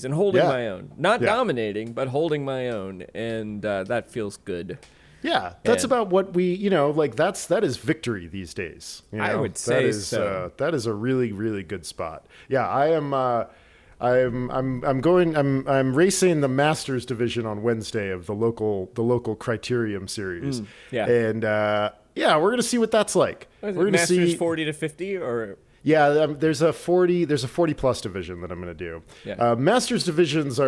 and holding my own. Not dominating, but holding my own. And that feels good. Yeah, that's about what we, that is victory these days. I would say so. That is a really, really good spot. Yeah, I'm racing the Masters division on Wednesday of the local Criterium series. And we're going to see what that's like. We're going to see 40 to 50 or... Yeah, there's a 40 plus division that I'm going to do. Yeah. Masters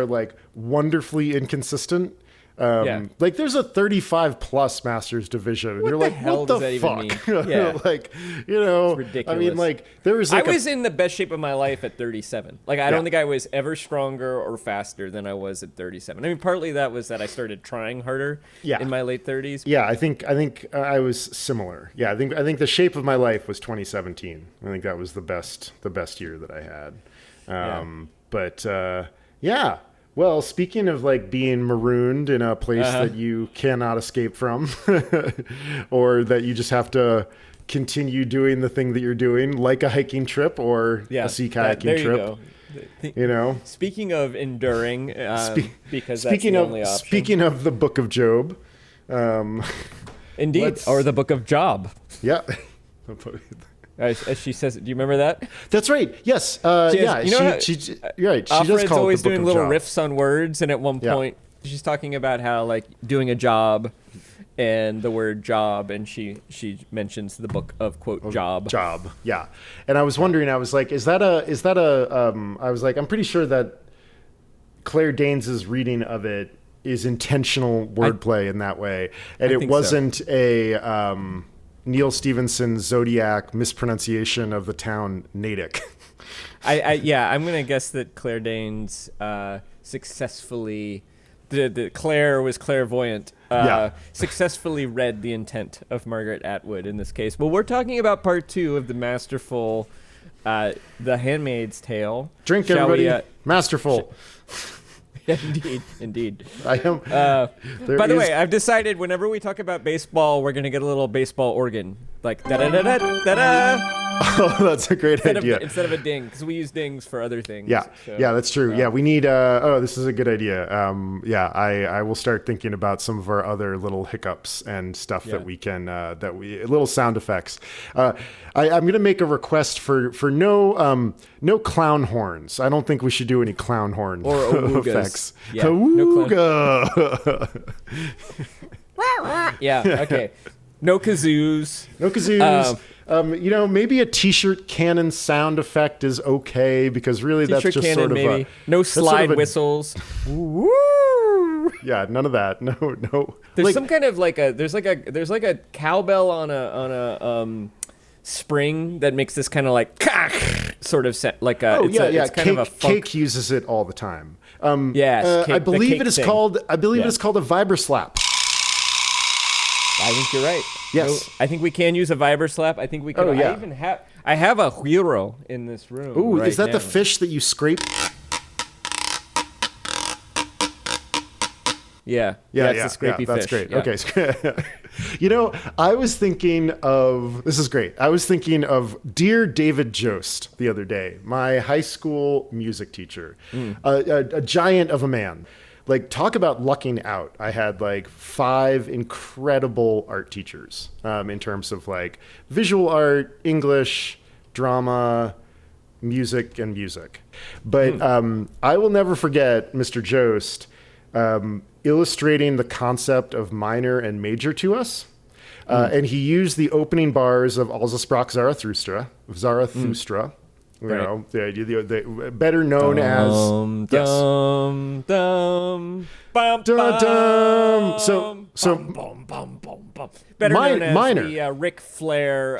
like wonderfully inconsistent. Like there's a 35 plus Masters division. And what you're the like, hell what does the that fuck? even mean? Yeah. It's ridiculous. I mean, like there was I was in the best shape of my life at 37. Like I don't think I was ever stronger or faster than I was at 37. I mean, partly that was that I started trying harder in my late 30s. Yeah, I think I was similar. Yeah, I think the shape of my life was 2017. I think that was the best year that I had. But well, speaking of like being marooned in a place that you cannot escape from, or that you just have to continue doing the thing that you're doing, like a hiking trip or a sea kayaking trip. You know. Speaking of enduring, because that's the only option. Speaking of the Book of Job, indeed, or the Book of Job. Yeah. As she says, do you remember that? That's right. Yes. You're right. She Alfred's does call always it the Book doing of little Job. riffs on words, and at one point she's talking about how like doing a job, and the word job, and she mentions the book of quote Job. Job. Yeah. And I was wondering. I was like, I was like, I'm pretty sure that Claire Danes' reading of it is intentional wordplay in that way, and it wasn't a. Neil Stephenson's Zodiac mispronunciation of the town Natick. I'm gonna guess that Claire Danes successfully, Claire was clairvoyant. Successfully read the intent of Margaret Atwood in this case. Well, we're talking about part 2 of the masterful, The Handmaid's Tale. Drink, everybody. Masterful. Indeed. I am. By the way, I've decided whenever we talk about baseball, we're going to get a little baseball organ. Like da-da-da-da-da-da. Oh, that's a great idea. Instead of a ding, because we use dings for other things. Yeah, that's true. We need, this is a good idea. I will start thinking about some of our other little hiccups and stuff that we can, little sound effects. I'm going to make a request for no clown horns. I don't think we should do any clown horn or effects. Yeah, Awooga. Okay. No kazoos. Maybe a t-shirt cannon sound effect is okay because really that's just cannon, sort of maybe. No slide whistles. Woo! Yeah, none of that. No. There's some kind of there's like a cowbell on a spring that makes this kind of like sort of set like a. It's kind of a funk. Cake uses it all the time. Yes, I believe it is called a vibra slap. I think you're right. Yes. I think we can use a vibra slap. I think we can. I have a huiro in this room. Ooh, right is that now. the fish that you scrape? Yeah, it's a scrapey that's fish. Great. Yeah. Okay. I was thinking of, this is great. I was thinking of dear David Jost the other day, my high school music teacher, a giant of a man. Like, talk about lucking out. I had like 5 incredible art teachers in terms of like visual art, English, drama, music. But I will never forget Mr. Jost illustrating the concept of minor and major to us. And he used the opening bars of Also sprach Zarathustra. You know, the better known as better known as minor. The Ric Flair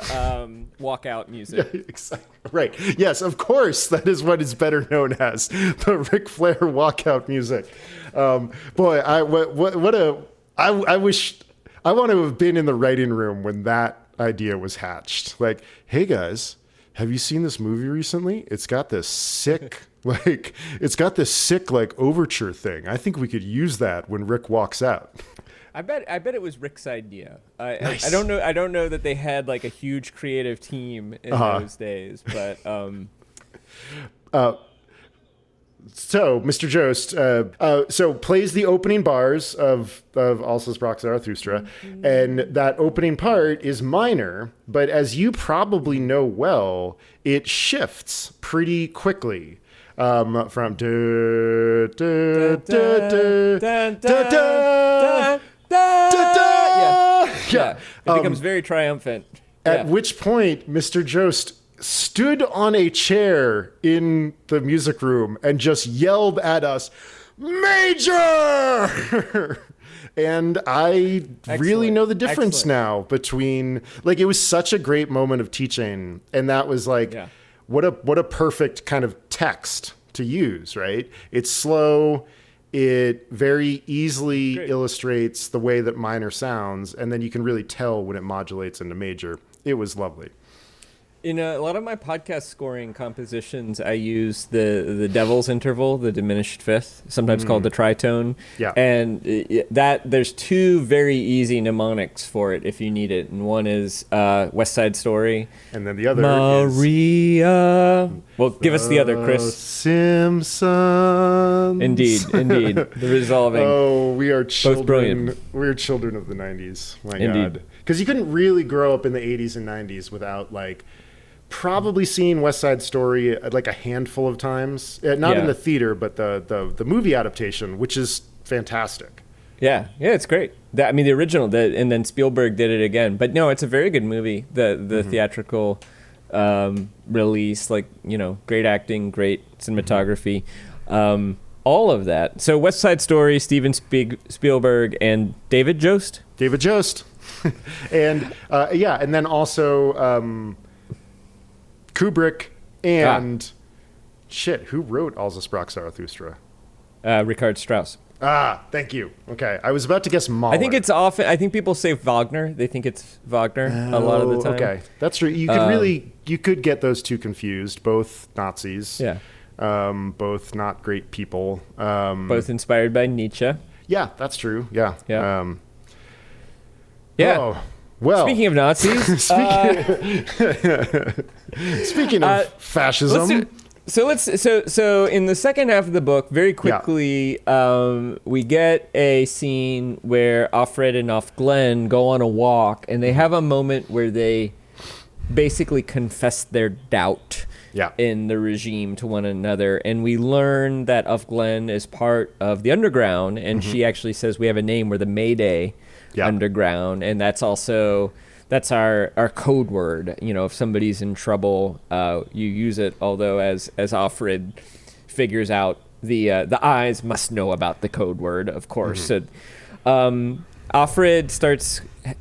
walkout music. Yeah, exactly. Right. Yes, of course, that is what is better known as the Ric Flair walkout music. Boy, I wish I want to have been in the writing room when that idea was hatched. Like, hey guys, have you seen this movie recently? It's got this sick overture thing. I think we could use that when Rick walks out. I bet it was Rick's idea. Nice. I don't know that they had like a huge creative team in those days, but So Mr. Jost, so plays the opening bars of Also Sprach Zarathustra, and that opening part is minor, but as you probably know well, it shifts pretty quickly from da, da, da, da, da, da, da, yeah. It becomes very triumphant. At which point, Mr. Jost stood on a chair in the music room and just yelled at us, "Major!" And I really know the difference now between, like, it was such a great moment of teaching, and that was like, what a perfect kind of text to use, right? It's slow. It very easily illustrates the way that minor sounds, and then you can really tell when it modulates into major. It was lovely. In a lot of my podcast scoring compositions, I use the devil's interval, the diminished fifth, sometimes called the tritone. Yeah. And that there's two very easy mnemonics for it if you need it. And one is West Side Story. And then the other Maria. Well, give us the other, Chris. Simpsons. Indeed. The resolving. Oh, we are children. Both brilliant. We're children of the 90s. My Indeed. God. Because you couldn't really grow up in the 80s and 90s without, like, probably seeing West Side Story like a handful of times. Not in the theater, but the movie adaptation, which is fantastic. Yeah, it's great. The original, and then Spielberg did it again. But no, it's a very good movie. The theatrical release, like, great acting, great cinematography, all of that. So West Side Story, Steven Spielberg, and David Jost. David Jost. And and then also Kubrick and who wrote Also Sprach Zarathustra? Richard Strauss. Thank you. Okay, I was about to guess Mahler. I think people say Wagner. They think it's Wagner a lot of the time. Okay, that's true. You could get those two confused. Both Nazis. Yeah. Both not great people. Both inspired by Nietzsche. Yeah, that's true. Yeah. Yeah. Oh, well. Speaking of Nazis. Speaking of fascism. So in the second half of the book, very quickly, we get a scene where Offred and Offglen go on a walk, and they have a moment where they basically confess their doubt in the regime to one another. And we learn that Offglen is part of the underground, and she actually says, we have a name, we're the Mayday underground, and that's our code word. If somebody's in trouble, you use it. Although as Offred figures out, the eyes must know about the code word, of course. So, Offred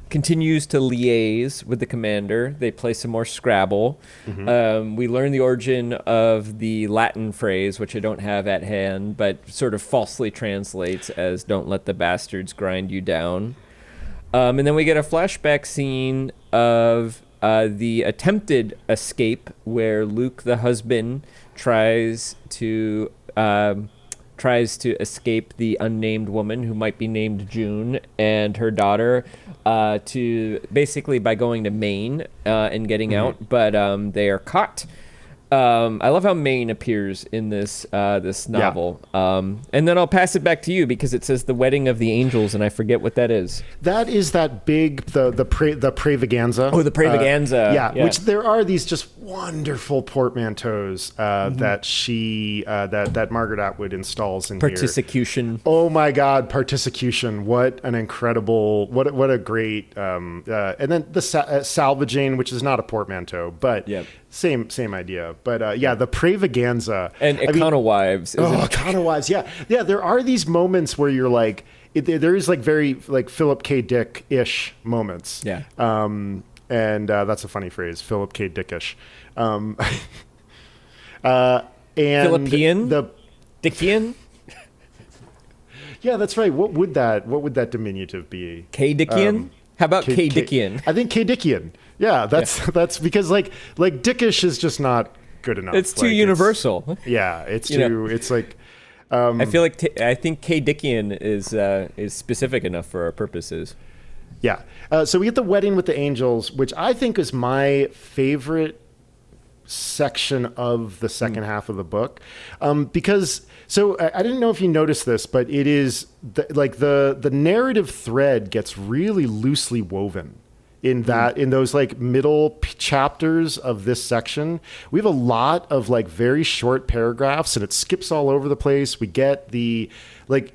continues to liaise with the commander. They play some more Scrabble. We learn the origin of the Latin phrase, which I don't have at hand, but sort of falsely translates as "Don't let the bastards grind you down." And then we get a flashback scene of the attempted escape where Luke, the husband, tries to escape the unnamed woman who might be named June and her daughter to basically by going to Maine and getting out, but they are caught. I love how Maine appears in this novel. And then I'll pass it back to you because it says the wedding of the angels, and I forget what that is. That is that big the Pravaganza. Oh, the Pravaganza. Yeah, which there are these just wonderful portmanteaus that Margaret Atwood installs in Particicution. Here. Oh my God, particicution! What an incredible, what a great. And then the salvaging, which is not a portmanteau, but. Same idea, but the Pravaganza and Econowives. Econowives, yeah. There are these moments where you're like, there is like very like Philip K. Dick-ish moments. Yeah. And that's a funny phrase, Philip K. Dick-ish. And Philippian, Dickian. Yeah, that's right. What would that diminutive be? K. Dickian. How about K. Dickian? I think K. Dickian. Yeah, that's because like dickish is just not good enough. It's too universal. It's too. It's like. I feel like I think K. Dickian is specific enough for our purposes. Yeah. So we get the wedding with the angels, which I think is my favorite section of the second half of the book, because I didn't know if you noticed this, but it is the narrative thread gets really loosely woven in those like middle chapters of this section. We have a lot of like very short paragraphs, and it skips all over the place. We get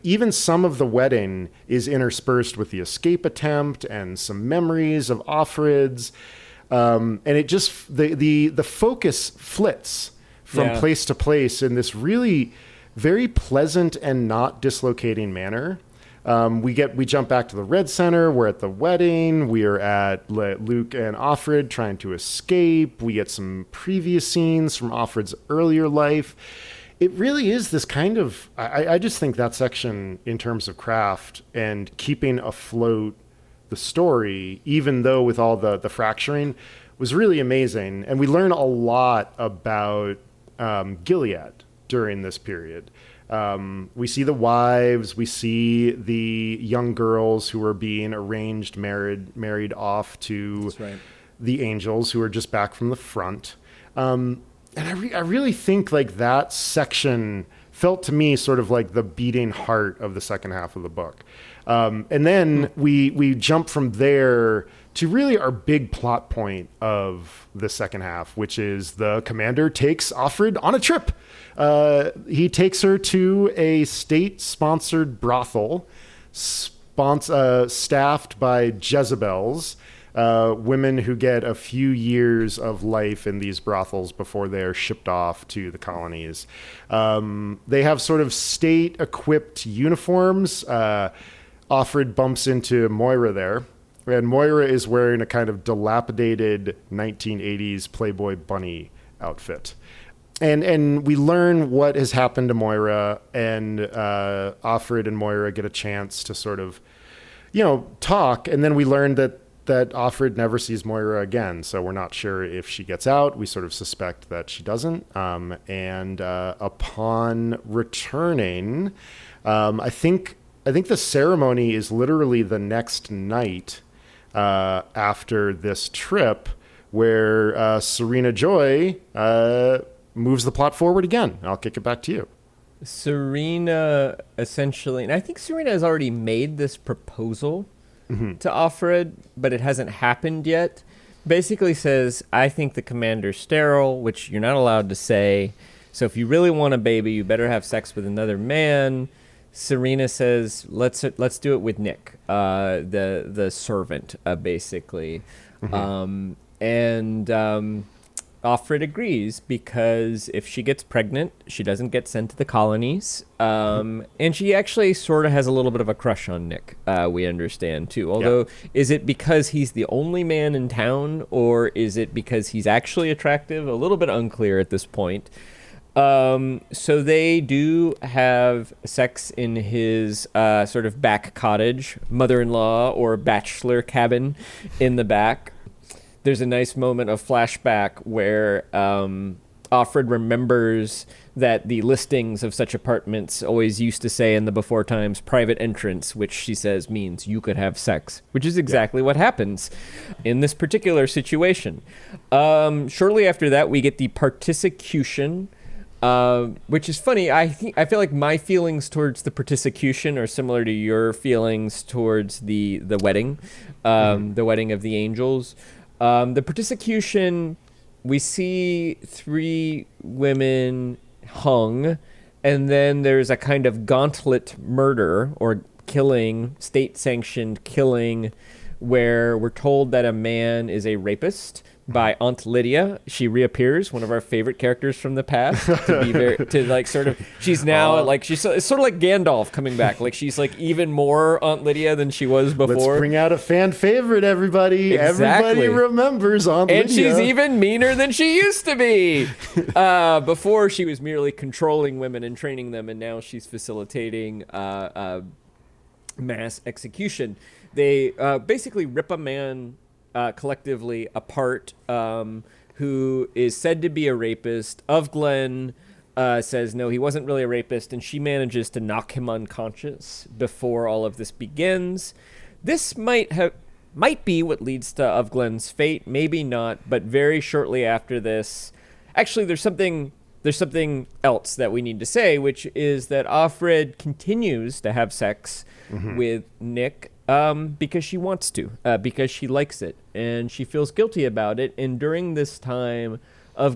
even some of the wedding is interspersed with the escape attempt and some memories of Offred's. And it just, the focus flits from place to place in this really very pleasant and not dislocating manner. We jump back to the Red Center. We're at the wedding. We are at Luke and Offred trying to escape. We get some previous scenes from Offred's earlier life. It really is this kind of, I just think that section in terms of craft and keeping afloat the story, even though with all the fracturing, was really amazing. And we learn a lot about Gilead during this period. We see the wives, we see the young girls who are being married off to the angels who are just back from the front. And I really think like that section felt to me sort of like the beating heart of the second half of the book. And then we jump from there to really our big plot point of the second half, which is the commander takes Offred on a trip. He takes her to a state-sponsored brothel staffed by Jezebels, women who get a few years of life in these brothels before they are shipped off to the colonies. They have sort of state-equipped uniforms. Offred bumps into Moira there, and Moira is wearing a kind of dilapidated 1980s Playboy bunny outfit. And we learn what has happened to Moira, and Offred and Moira get a chance to sort of, talk, and then we learn that Offred never sees Moira again, so we're not sure if she gets out. We sort of suspect that she doesn't. And upon returning, I think the ceremony is literally the next night after this trip, where Serena Joy moves the plot forward again. I'll kick it back to you. Serena essentially, and I think Serena has already made this proposal to Offred, but it hasn't happened yet. Basically says, I think the commander's sterile, which you're not allowed to say. So if you really want a baby, you better have sex with another man. Serena says, let's do it with Nick, the servant, basically. Offred agrees, because if she gets pregnant, she doesn't get sent to the colonies. And she actually sort of has a little bit of a crush on Nick, we understand, too. Although, is it because he's the only man in town, or is it because he's actually attractive? A little bit unclear at this point. So they do have sex in his sort of back cottage, mother-in-law or bachelor cabin in the back. There's a nice moment of flashback where Offred remembers that the listings of such apartments always used to say in the before times private entrance, which she says means you could have sex, which is exactly what happens in this particular situation. Shortly after that, we get the particicution, which is funny. I feel like my feelings towards the particicution are similar to your feelings towards the wedding, the wedding of the angels. The particicution, we see 3 women hung, and then there's a kind of gauntlet murder or killing, state-sanctioned killing, where we're told that a man is a rapist by Aunt Lydia. She reappears, one of our favorite characters from the past, she's now she's sort of like Gandalf coming back. Like she's like even more Aunt Lydia than she was before. Let's bring out a fan favorite, everybody. Exactly. Everybody remembers Aunt Lydia. And she's even meaner than she used to be. Before she was merely controlling women and training them, and now she's facilitating mass execution. They basically rip a man collectively apart, who is said to be a rapist. Glenn says no, he wasn't really a rapist, and she manages to knock him unconscious before all of this begins. This might be what leads to Glenn's fate, maybe not, but very shortly after this, actually, there's something else that we need to say, which is that Offred continues to have sex with Nick because she wants to, because she likes it, and she feels guilty about it. And during this time,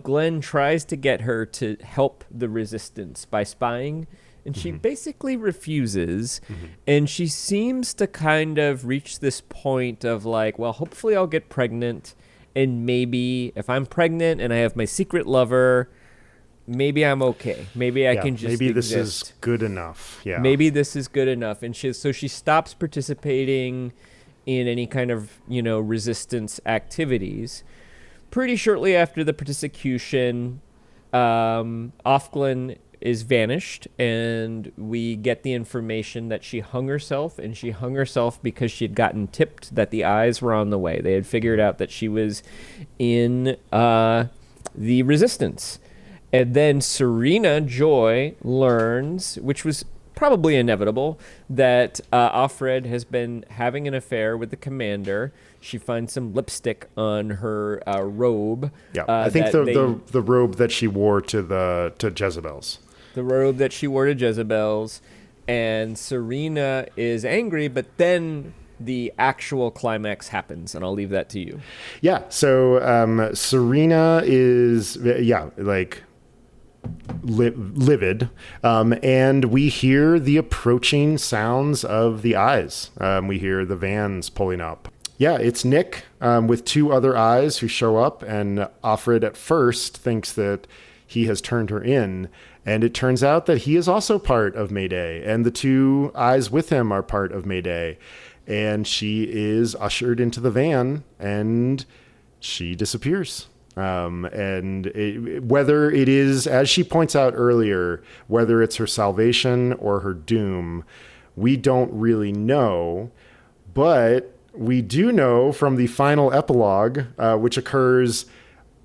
Glenn tries to get her to help the resistance by spying, and she basically refuses. And she seems to kind of reach this point of like, well, hopefully I'll get pregnant, and maybe if I'm pregnant and I have my secret lover, maybe I'm okay. Maybe I can just maybe exist. This is good enough. Yeah. Maybe this is good enough. And she stops participating in any kind of, resistance activities. Pretty shortly after the persecution, Offglen is vanished, and we get the information that she hung herself, and she hung herself because she had gotten tipped that the eyes were on the way. They had figured out that she was in the resistance. And then Serena Joy learns, which was probably inevitable, that Offred has been having an affair with the commander. She finds some lipstick on her robe. Yeah, I think the robe that she wore to Jezebel's. The robe that she wore to Jezebel's. And Serena is angry, but then the actual climax happens, and I'll leave that to you. Yeah, so Serena is, livid, and we hear the approaching sounds of the eyes. We hear the vans pulling up. Yeah, it's Nick with two other eyes who show up, and Offred at first thinks that he has turned her in, and it turns out that he is also part of Mayday, and the two eyes with him are part of Mayday, and she is ushered into the van, and she disappears. Whether it is, as she points out earlier, whether it's her salvation or her doom, we don't really know. But we do know from the final epilogue, which occurs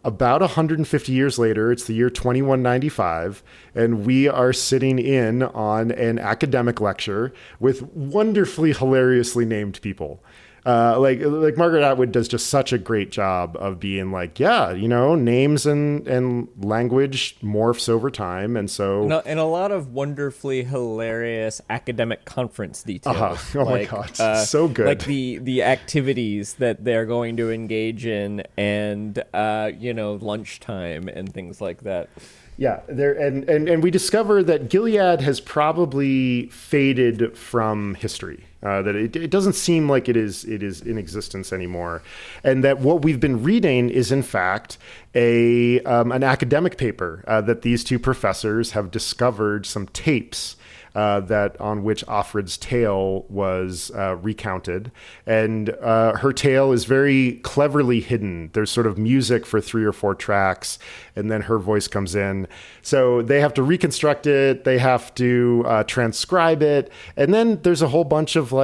about 150 years later. It's the year 2195, and we are sitting in on an academic lecture with wonderfully hilariously named people. Like Margaret Atwood does just such a great job of being like, names and language morphs over time. And so... And a lot of wonderfully hilarious academic conference details. My God. So good. Like the activities that they're going to engage in, and, lunchtime and things like that. Yeah, and we discover that Gilead has probably faded from history. That it doesn't seem like it is in existence anymore, and that what we've been reading is in fact an academic paper that these two professors have discovered some tapes that on which Offred's tale was recounted, and her tale is very cleverly hidden. There's sort of music for 3 or 4 tracks, and then her voice comes in. So they have to reconstruct it, they have to transcribe it, and then there's a whole bunch of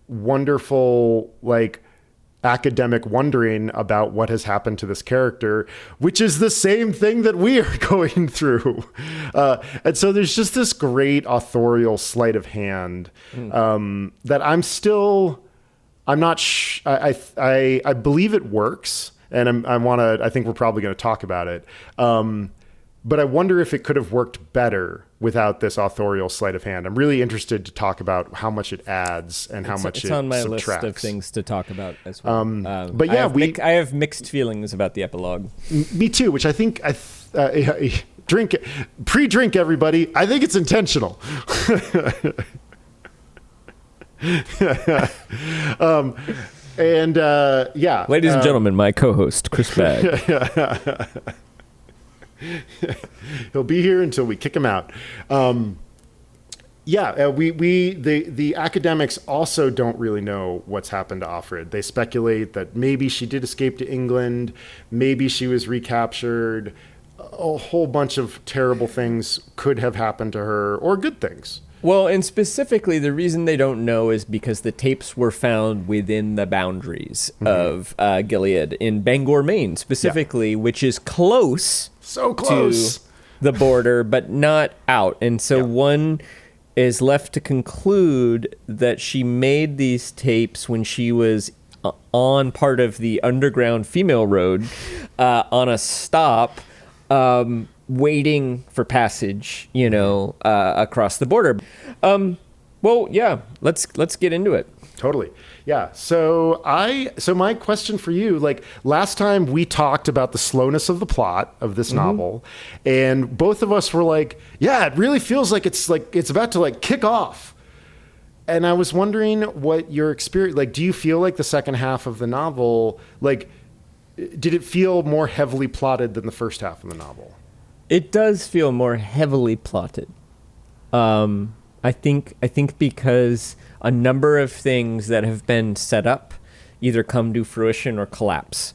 wonderful academic wondering about what has happened to this character, which is the same thing that we are going through. And so there's just this great authorial sleight of hand that I'm not I believe it works, and I think we're probably going to talk about it. But I wonder if it could have worked better without this authorial sleight of hand. I'm really interested to talk about how much it adds and how much it subtracts. It's on my list of things to talk about as well. But yeah, I have mixed feelings about the epilogue. Me too, which I think pre-drink everybody. I think it's intentional. Ladies and gentlemen, my co-host Chris Bagg. He'll be here until we kick him out. The academics also don't really know what's happened to Offred. They speculate that maybe she did escape to England, maybe she was recaptured. A whole bunch of terrible things could have happened to her, or good things. Well, and specifically, the reason they don't know is because the tapes were found within the boundaries of Gilead in Bangor, Maine, specifically, which is close. So close to the border, but not out. And so one is left to conclude that she made these tapes when she was on part of the underground female road on a stop waiting for passage, across the border. Well, yeah, let's get into it. Totally. Yeah. So my question for you, like last time we talked about the slowness of the plot of this novel, and both of us were like, yeah, it really feels like it's about to like kick off. And I was wondering what your experience, like, do you feel like the second half of the novel, like, did it feel more heavily plotted than the first half of the novel? It does feel more heavily plotted. I think because a number of things that have been set up either come to fruition or collapse.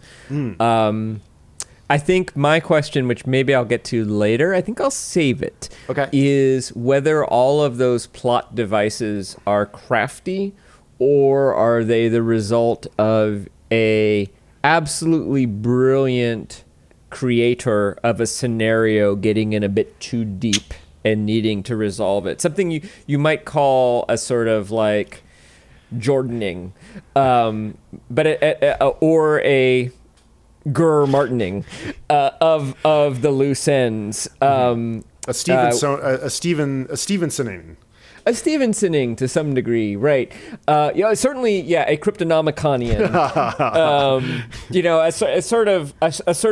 I think my question, which maybe I'll get to later, I think I'll save it, is whether all of those plot devices are crafty or are they the result of a absolutely brilliant creator of a scenario getting in a bit too deep and needing to resolve it. Something you might call a sort of like Jordaning, or a Martining of the loose ends. A Stevensoning. A Stevensoning to some degree, right? Certainly, a Cryptonomiconian. A sort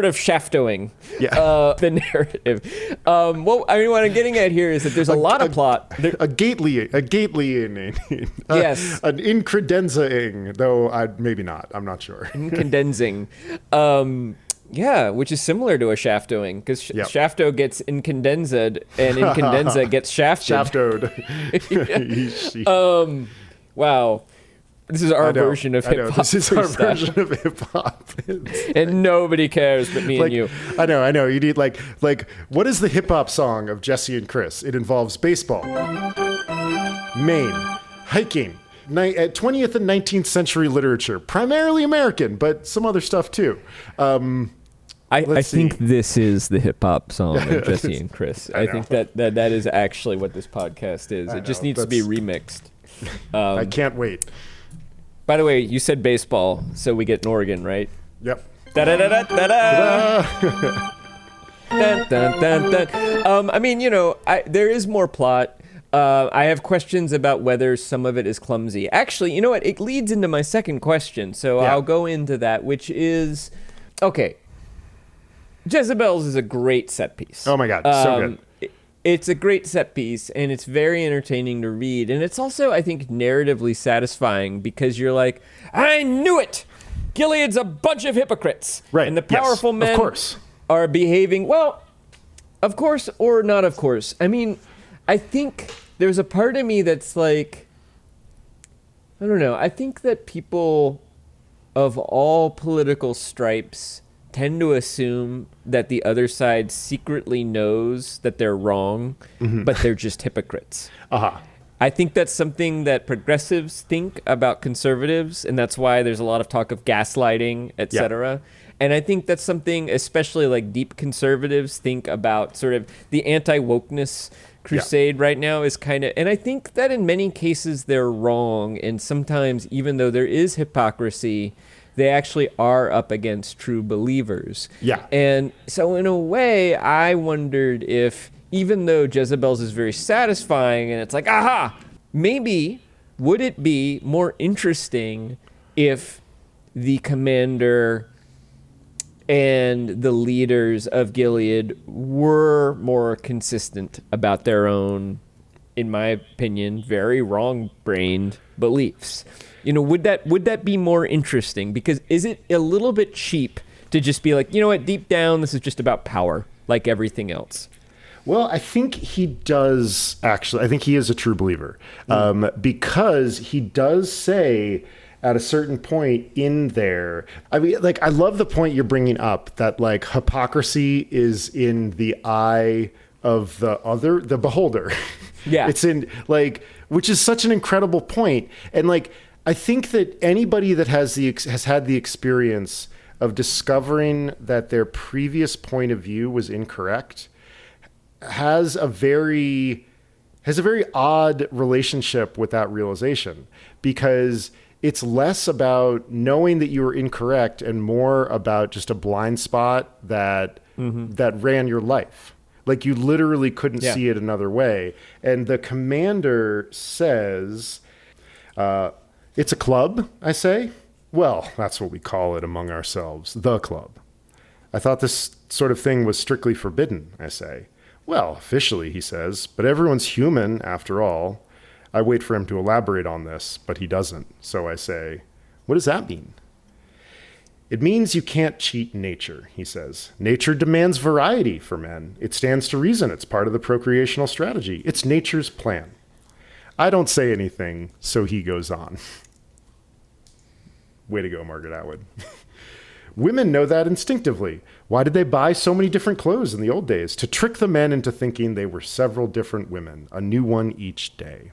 of shaftoing the narrative. What I'm getting at here is that there's a lot of plot. A Gatelying. Yes. An incredenzaing, though maybe not. I'm not sure. Incondensing. Which is similar to a shaftoing, because shafto gets incondensed and incondensa gets shafted. Wow. This is our version of hip-hop. This is our version of hip-hop. And nobody cares but me and you. I know. You need like, what is the hip-hop song of Jesse and Chris? It involves baseball, Maine, hiking, 20th and 19th century literature, primarily American, but some other stuff too. I think this is the hip hop song of Jesse and Chris. I think that is actually what this podcast is. It just needs to be remixed. I can't wait. By the way, you said baseball, so we get an organ, right? Yep. Da da da da da da. Dun, dun, dun, dun. There is more plot. I have questions about whether some of it is clumsy. Actually, you know what? It leads into my second question, so I'll go into that, which is, okay, Jezebel's is a great set piece. Oh my God, so good. It's a great set piece, and it's very entertaining to read, and it's also, I think, narratively satisfying because you're like, I knew it! Gilead's a bunch of hypocrites. Right. And the powerful men are behaving, well, of course or not of course. I mean, I think there's a part of me that's like, I don't know. I think that people of all political stripes tend to assume that the other side secretly knows that they're wrong, but they're just hypocrites. I think that's something that progressives think about conservatives, and that's why there's a lot of talk of gaslighting, etc. And I think that's something especially like deep conservatives think about sort of the anti-wokeness crusade right now is kind of, and I think that in many cases they're wrong, and sometimes even though there is hypocrisy, they actually are up against true believers. And so in a way, I wondered if, even though Jezebel's is very satisfying and it's like, aha, maybe would it be more interesting if the commander and the leaders of Gilead were more consistent about their own, in my opinion, very wrong-brained beliefs? Would that be more interesting? Because is it a little bit cheap to just be like, you know what, deep down, this is just about power, like everything else? Well, I think he does, actually. I think he is a true believer. Because he does say at a certain point in there, I mean, like, I love the point you're bringing up that, like, hypocrisy is in the eye of the beholder. It's in, like, which is such an incredible point. And, like, I think that anybody that has had the experience of discovering that their previous point of view was incorrect has a very odd relationship with that realization, because it's less about knowing that you were incorrect and more about just a blind spot that that ran your life. Like you literally couldn't see it another way. And the commander says, it's a club, I say. Well, that's what we call it among ourselves, the club. I thought this sort of thing was strictly forbidden, I say. Well, officially, he says, but everyone's human after all. I wait for him to elaborate on this, but he doesn't. So I say, what does that mean? It means you can't cheat nature, he says. Nature demands variety for men. It stands to reason. It's part of the procreational strategy. It's nature's plan. I don't say anything, so he goes on. Way to go, Margaret Atwood. Women know that instinctively. Why did they buy so many different clothes in the old days? To trick the men into thinking they were several different women, a new one each day.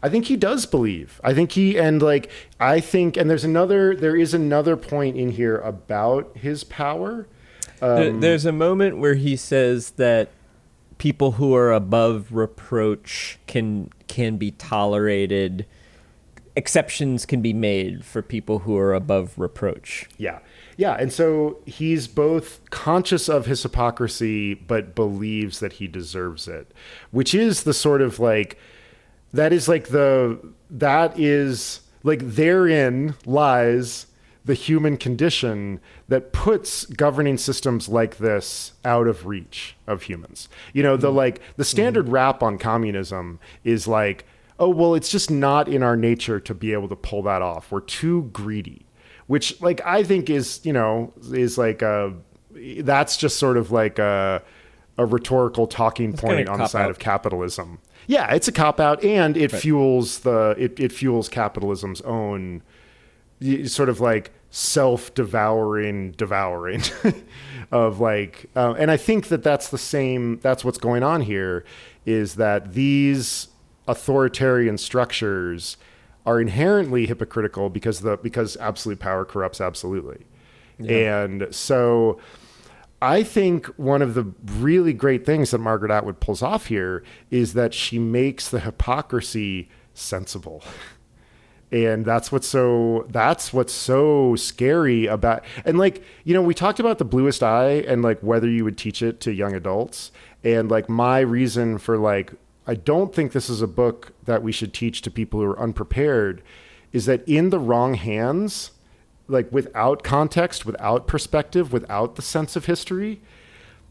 I think he does believe. I think and there is another point in here about his power. There's a moment where he says that people who are above reproach can be tolerated. Exceptions can be made for people who are above reproach. Yeah. Yeah. And so he's both conscious of his hypocrisy, but believes that he deserves it, which is the sort of like, therein lies the human condition that puts governing systems like this out of reach of humans. You know, the standard rap on communism is like, oh, well, it's just not in our nature to be able to pull that off. We're too greedy, which like I think is like that's just sort of like a rhetorical talking point on the side of capitalism. Yeah, it's a cop out, and it fuels it fuels capitalism's own sort of like devouring of like, and I think that's what's going on here, is that these authoritarian structures are inherently hypocritical because absolute power corrupts absolutely. Yeah. And so I think one of the really great things that Margaret Atwood pulls off here is that she makes the hypocrisy sensible. And that's what's so scary about, and like, you know, we talked about The Bluest Eye and like whether you would teach it to young adults, and like my reason for like, I don't think this is a book that we should teach to people who are unprepared, is that in the wrong hands, like without context, without perspective, without the sense of history,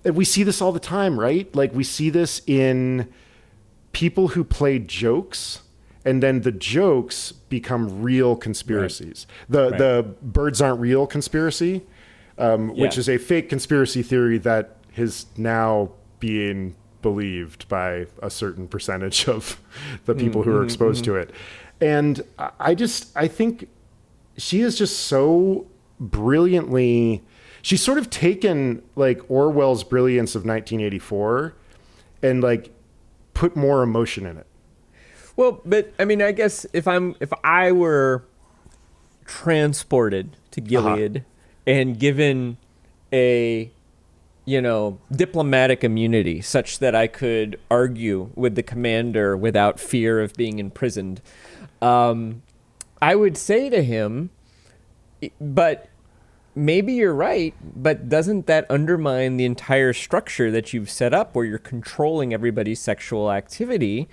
and we see this all the time, right? Like we see this in people who play jokes, and then the jokes become real conspiracies. Right. The birds aren't real conspiracy, which is a fake conspiracy theory that is now being believed by a certain percentage of the people who are exposed to it. And I think she is just so brilliantly, she's sort of taken like Orwell's brilliance of 1984 and like put more emotion in it. Well, but I mean, I guess if I were transported to Gilead and given a, you know, diplomatic immunity such that I could argue with the commander without fear of being imprisoned, I would say to him, but maybe you're right, but doesn't that undermine the entire structure that you've set up where you're controlling everybody's sexual activity?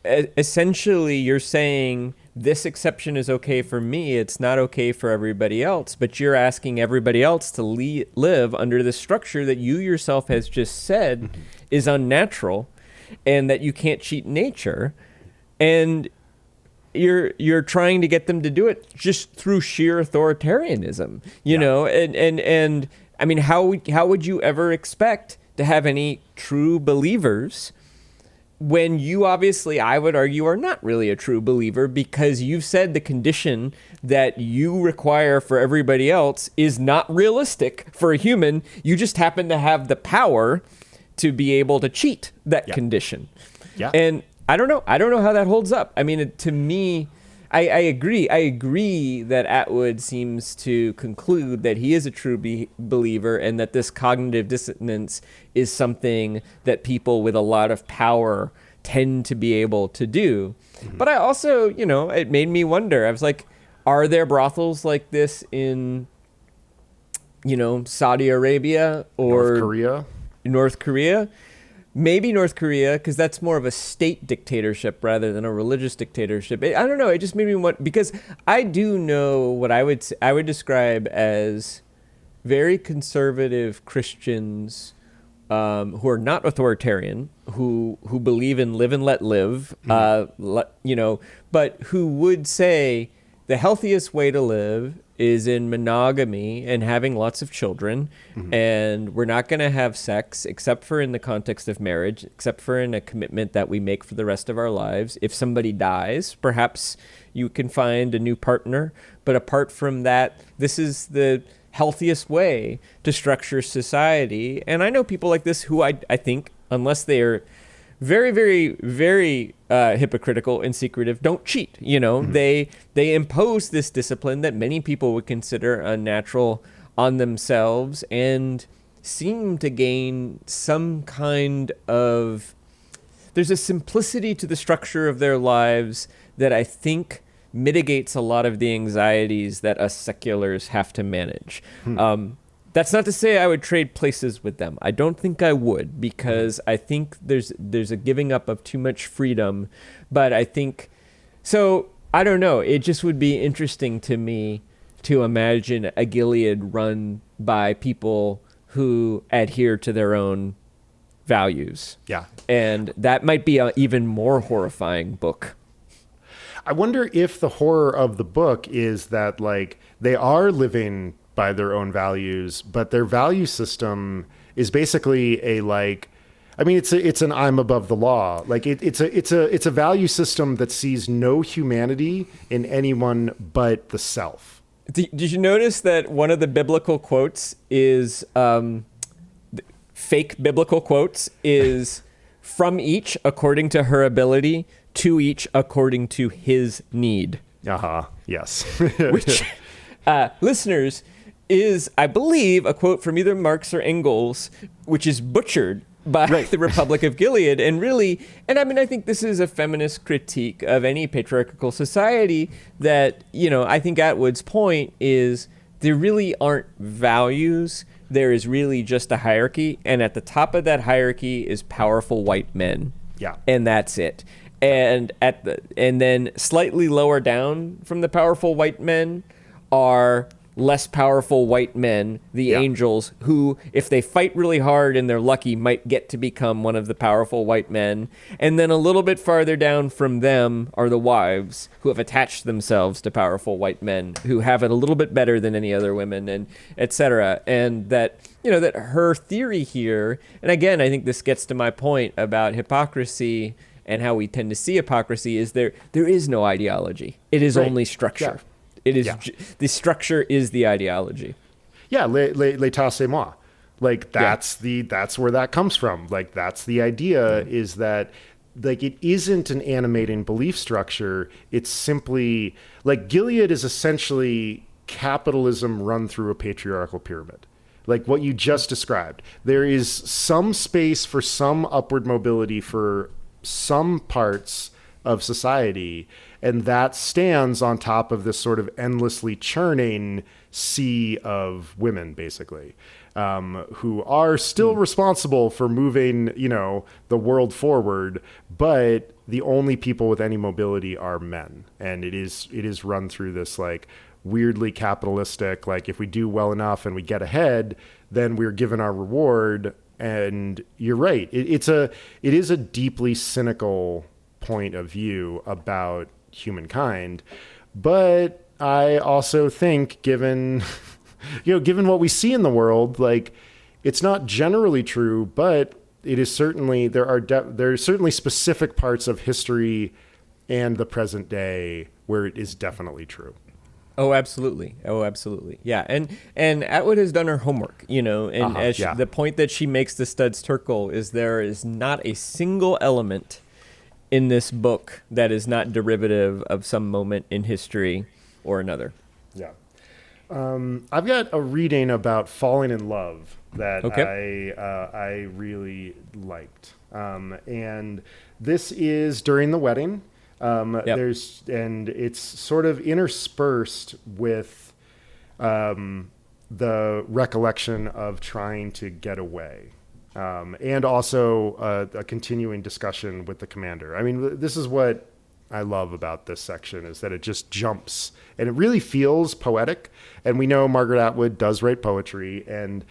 Essentially, you're saying this exception is okay for me, it's not okay for everybody else, but you're asking everybody else to live under the structure that you yourself has just said is unnatural and that you can't cheat nature. And you're trying to get them to do it just through sheer authoritarianism, you know? And I mean, how would you ever expect to have any true believers when you obviously, I would argue, are not really a true believer, because you've said the condition that you require for everybody else is not realistic for a human. You just happen to have the power to be able to cheat that condition. Yeah. And I don't know how that holds up. I mean, to me, I agree. I agree that Atwood seems to conclude that he is a true believer and that this cognitive dissonance is something that people with a lot of power tend to be able to do. Mm-hmm. But I also, you know, it made me wonder. I was like, are there brothels like this in Saudi Arabia or North Korea. Maybe North Korea, because that's more of a state dictatorship rather than a religious dictatorship. I don't know. It just made me want, because I do know what I would describe as very conservative Christians who are not authoritarian, who believe in live and let live, but who would say the healthiest way to live is in monogamy and having lots of children, and we're not going to have sex except for in the context of marriage, except for in a commitment that we make for the rest of our lives. If somebody dies, perhaps you can find a new partner, but apart from that, this is the healthiest way to structure society. And I know people like this who I think, unless they are very, very, very hypocritical and secretive, don't cheat. They impose this discipline that many people would consider unnatural on themselves and seem to gain some kind of... There's a simplicity to the structure of their lives that I think mitigates a lot of the anxieties that us seculars have to manage. That's not to say I would trade places with them. I don't think I would, because I think there's a giving up of too much freedom. But I think, so I don't know. It just would be interesting to me to imagine a Gilead run by people who adhere to their own values. Yeah. And that might be an even more horrifying book. I wonder if the horror of the book is that, like, they are living by their own values, but their value system is basically it's an I'm above the law. Like it's a value system that sees no humanity in anyone but the self. Did you notice that one of the biblical quotes is fake biblical quotes is from each according to her ability, to each according to his need. Yes. Which listeners is, I believe, a quote from either Marx or Engels, which is butchered by the Republic of Gilead. And I think this is a feminist critique of any patriarchal society that, I think Atwood's point is there really aren't values. There is really just a hierarchy. And at the top of that hierarchy is powerful white men. Yeah. And that's it. And then slightly lower down from the powerful white men are less powerful white men, the angels, who, if they fight really hard and they're lucky, might get to become one of the powerful white men. And then a little bit farther down from them are the wives, who have attached themselves to powerful white men, who have it a little bit better than any other women, and etc. And that, that her theory here, and again, I think this gets to my point about hypocrisy and how we tend to see hypocrisy, is there is no ideology. It is only structure. Yeah. It is the structure is the ideology. Yeah, l'état c'est moi. Like that's where that comes from. Like that's the idea is that like it isn't an animating belief structure. It's simply like Gilead is essentially capitalism run through a patriarchal pyramid. Like what you just described. There is some space for some upward mobility for some parts of society, and that stands on top of this sort of endlessly churning sea of women, basically, who are still responsible for moving, the world forward, but the only people with any mobility are men. And it is run through this like weirdly capitalistic, like if we do well enough and we get ahead, then we're given our reward. And you're right. It is a deeply cynical point of view about humankind, but I also think given what we see in the world, like it's not generally true, but it is certainly there are certainly specific parts of history and the present day where it is definitely true. Oh, absolutely. Yeah. And Atwood has done her homework, the point that she makes to Studs Terkel is there is not a single element in this book that is not derivative of some moment in history or another. Yeah. I've got a reading about falling in love that I really liked. And this is during the wedding. And it's sort of interspersed with the recollection of trying to get away. And also a continuing discussion with the commander. I mean, this is what I love about this section, is that it just jumps and it really feels poetic. And we know Margaret Atwood does write poetry, and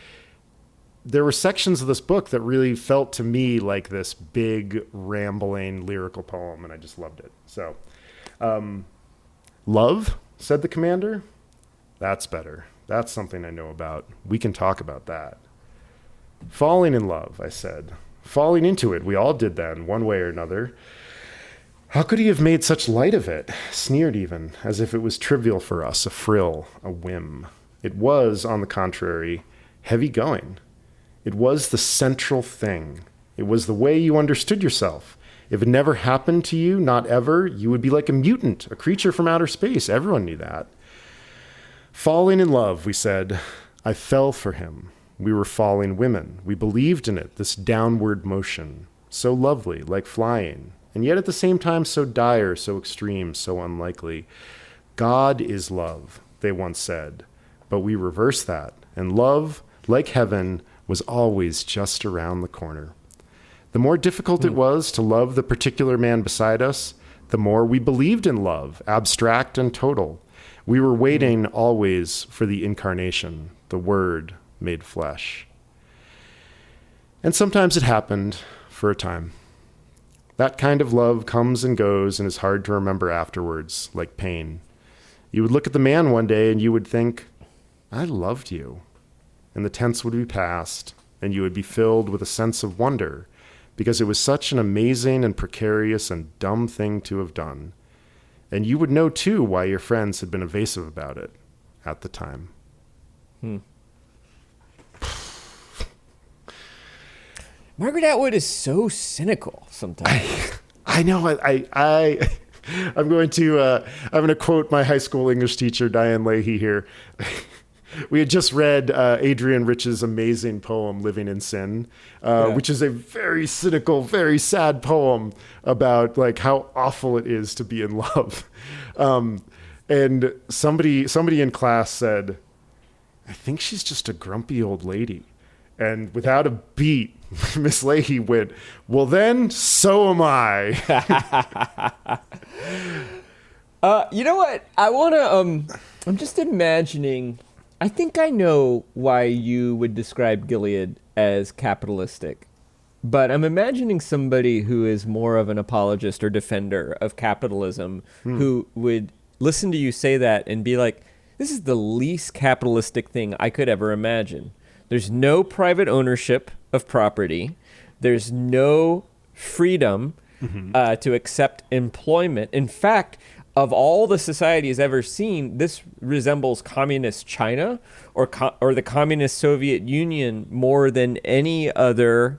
there were sections of this book that really felt to me like this big, rambling, lyrical poem, and I just loved it. So, love, said the commander. That's better. That's something I know about. We can talk about that. Falling in love, I said. Falling into it, we all did then, one way or another. How could he have made such light of it? Sneered even, as if it was trivial for us, a frill, a whim. It was, on the contrary, heavy going. It was the central thing. It was the way you understood yourself. If it never happened to you, not ever, you would be like a mutant, a creature from outer space. Everyone knew that. Falling in love, we said. I fell for him. We were falling women. We believed in it, this downward motion. So lovely, like flying. And yet at the same time so dire, so extreme, so unlikely. God is love, they once said. But we reversed that. And love, like heaven, was always just around the corner. The more difficult it was to love the particular man beside us, the more we believed in love, abstract and total. We were waiting always for the incarnation, the Word made flesh. And sometimes it happened for a time. That kind of love comes and goes and is hard to remember afterwards, like pain. You would look at the man one day and you would think, I loved you. And the tense would be past, and you would be filled with a sense of wonder, because it was such an amazing and precarious and dumb thing to have done. And you would know, too, why your friends had been evasive about it at the time. Margaret Atwood is so cynical sometimes. I know. I'm going to quote my high school English teacher, Diane Leahy, here. We had just read Adrian Rich's amazing poem, Living in Sin, which is a very cynical, very sad poem about like how awful it is to be in love. And somebody in class said, I think she's just a grumpy old lady. And without a beat, Miss Leahy went, well then, so am I. You know what? I want to, I'm just imagining, I think I know why you would describe Gilead as capitalistic, but I'm imagining somebody who is more of an apologist or defender of capitalism who would listen to you say that and be like, this is the least capitalistic thing I could ever imagine. There's no private ownership of property. There's no freedom to accept employment. In fact, of all the society has ever seen, this resembles communist China or the communist Soviet Union more than any other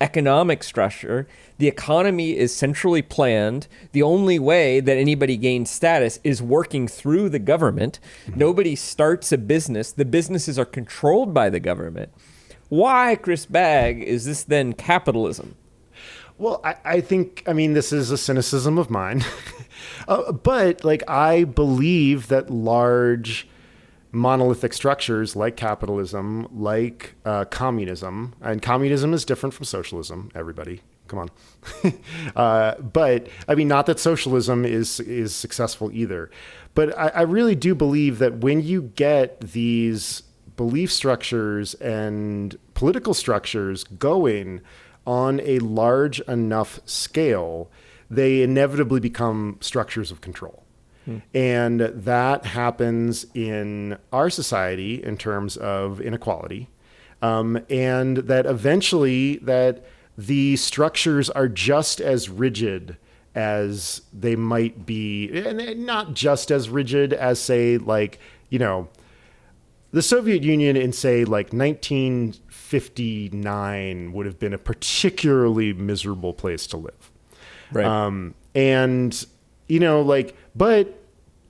economic structure. The economy is centrally planned. The only way that anybody gains status is working through the government. Nobody starts a business. The businesses are controlled by the government. Why, Chris Bagg, is this then capitalism? Well, I think, this is a cynicism of mine. But like, I believe that large monolithic structures like capitalism, like communism, and communism is different from socialism, everybody. Come on. But not that socialism is successful either. But I really do believe that when you get these belief structures and political structures going on a large enough scale, they inevitably become structures of control. And that happens in our society in terms of inequality. And that eventually that the structures are just as rigid as they might be, and not just as rigid as, say, like, the Soviet Union in, say, like 1959 would have been a particularly miserable place to live. Right. But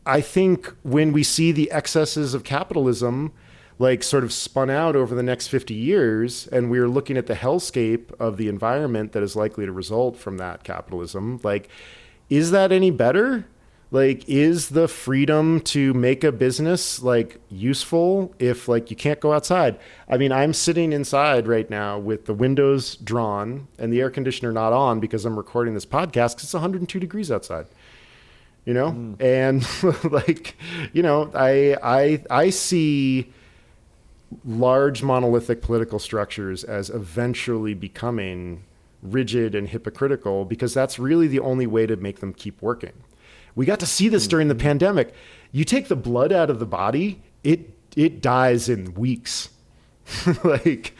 I think when we see the excesses of capitalism, like sort of spun out over the next 50 years, and we're looking at the hellscape of the environment that is likely to result from that capitalism, like, is that any better? Like, is the freedom to make a business like useful if like you can't go outside? I mean, I'm sitting inside right now with the windows drawn and the air conditioner not on because I'm recording this podcast because it's 102 degrees outside. You know, and like, you know, I see large monolithic political structures as eventually becoming rigid and hypocritical because that's really the only way to make them keep working. We got to see this during the pandemic. You take the blood out of the body, it dies in weeks. like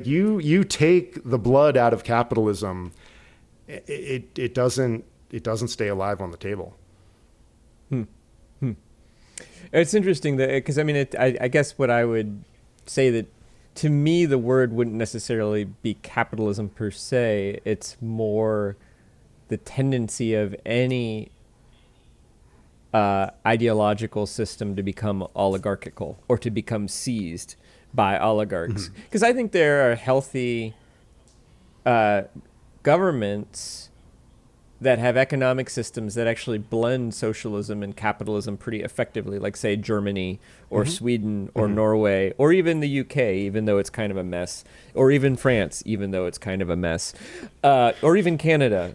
you take the blood out of capitalism, it doesn't stay alive on the table. It's interesting that, because I mean, I guess what I would say that to me the word wouldn't necessarily be capitalism per se. It's more the tendency of any ideological system to become oligarchical or to become seized by oligarchs. Because I think there are healthy governments that have economic systems that actually blend socialism and capitalism pretty effectively, like, say, Germany or Sweden or Norway, or even the UK, even though it's kind of a mess, or even France, even though it's kind of a mess, or even Canada,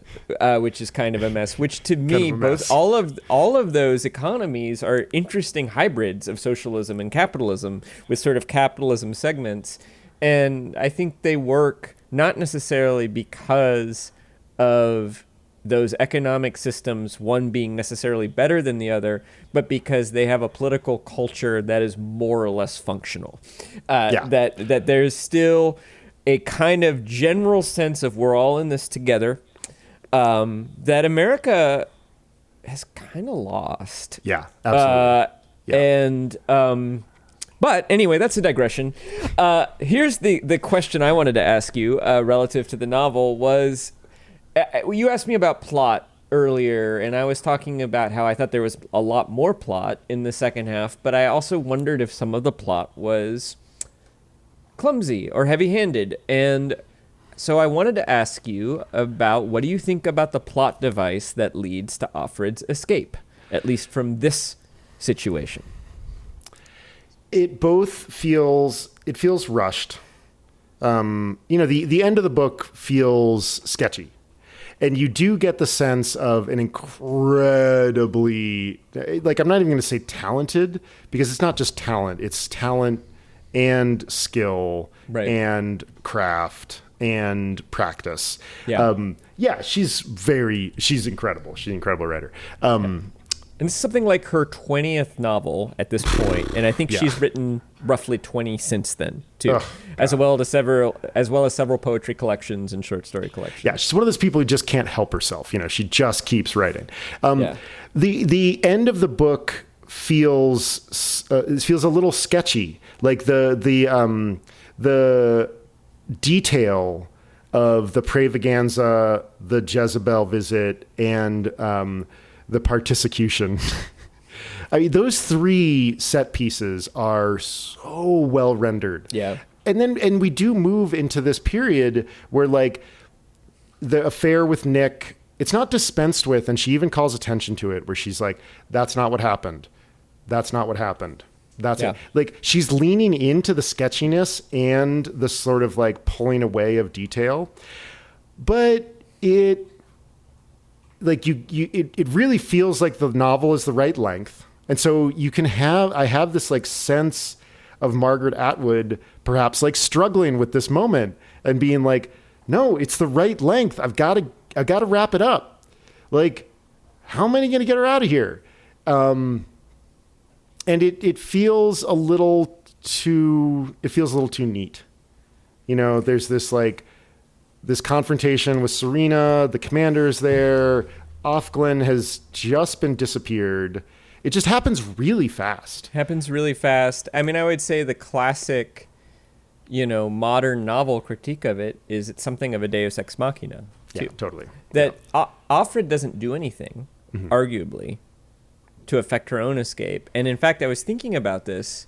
which is kind of a mess, which to me, both all of those economies are interesting hybrids of socialism and capitalism with sort of capitalism segments. And I think they work not necessarily because of those economic systems, one being necessarily better than the other, but because they have a political culture that is more or less functional. That there's still a kind of general sense of we're all in this together, that America has kind of lost. Yeah, absolutely. But anyway, that's a digression. Here's the question I wanted to ask you relative to the novel was, you asked me about plot earlier, and I was talking about how I thought there was a lot more plot in the second half, but I also wondered if some of the plot was clumsy or heavy-handed. And so I wanted to ask you about, what do you think about the plot device that leads to Offred's escape, at least from this situation? It feels rushed. The end of the book feels sketchy. And you do get the sense of an incredibly, like, I'm not even going to say talented, because it's not just talent. It's talent and skill and craft and practice. She's incredible. She's an incredible writer. And it's something like her 20th novel at this point, and I think she's written roughly 20 since then too, as well as several poetry collections and short story collections. Yeah, she's one of those people who just can't help herself. You know, she just keeps writing. The end of the book feels a little sketchy, like the detail of the Pravaganza, the Jezebel visit, and the particular. I mean, those three set pieces are so well rendered. Yeah. And we do move into this period where, like, the affair with Nick, it's not dispensed with, and she even calls attention to it, where she's like, that's not what happened. That's not what happened. That's it. Like, she's leaning into the sketchiness and the sort of like pulling away of detail. But it really feels like the novel is the right length. And so I have this like sense of Margaret Atwood perhaps like struggling with this moment and being like, no, it's the right length. I've got to wrap it up. Like, how am I going to get her out of here? And it feels a little too neat. You know, there's this confrontation with Serena, the commander's there, Ofglen has just been disappeared. It just happens really fast. I mean, I would say the classic, modern novel critique of it is it's something of a Deus ex machina, too. Yeah, totally. That Offred doesn't do anything, arguably, to affect her own escape. And in fact, I was thinking about this.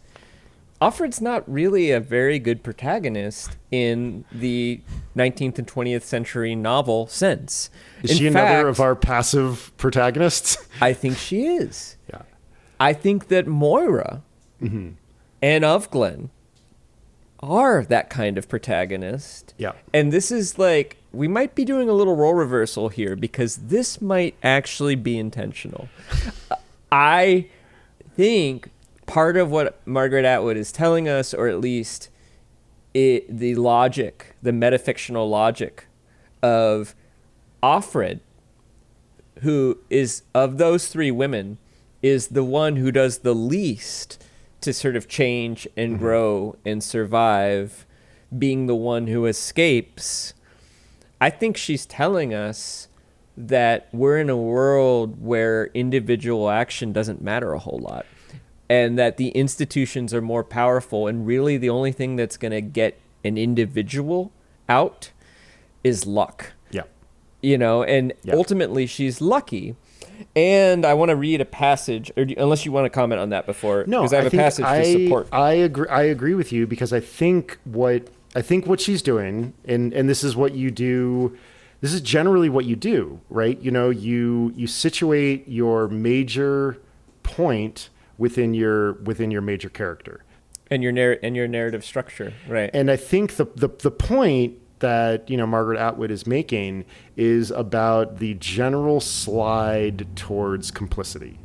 Offred's not really a very good protagonist in the 19th and 20th century novel sense. Is she another of our passive protagonists? I think she is. Yeah. I think that Moira and Ovglen are that kind of protagonist. Yeah. And this is like, we might be doing a little role reversal here because this might actually be intentional. I think part of what Margaret Atwood is telling us, or at least the logic, the metafictional logic of Offred, who is, of those three women, is the one who does the least to sort of change and grow and survive, being the one who escapes. I think she's telling us that we're in a world where individual action doesn't matter a whole lot, and that the institutions are more powerful, and really the only thing that's going to get an individual out is luck. Yeah. You know, and ultimately she's lucky. And I want to read a passage, unless you want to comment on that before. No, because I have a passage to support. I agree with you, because I think what she's doing, and this is what you do. This is generally what you do, right? You know, you situate your major point within your major character and your narrative structure, right? And I think the point that, you know, Margaret Atwood is making is about the general slide towards complicity.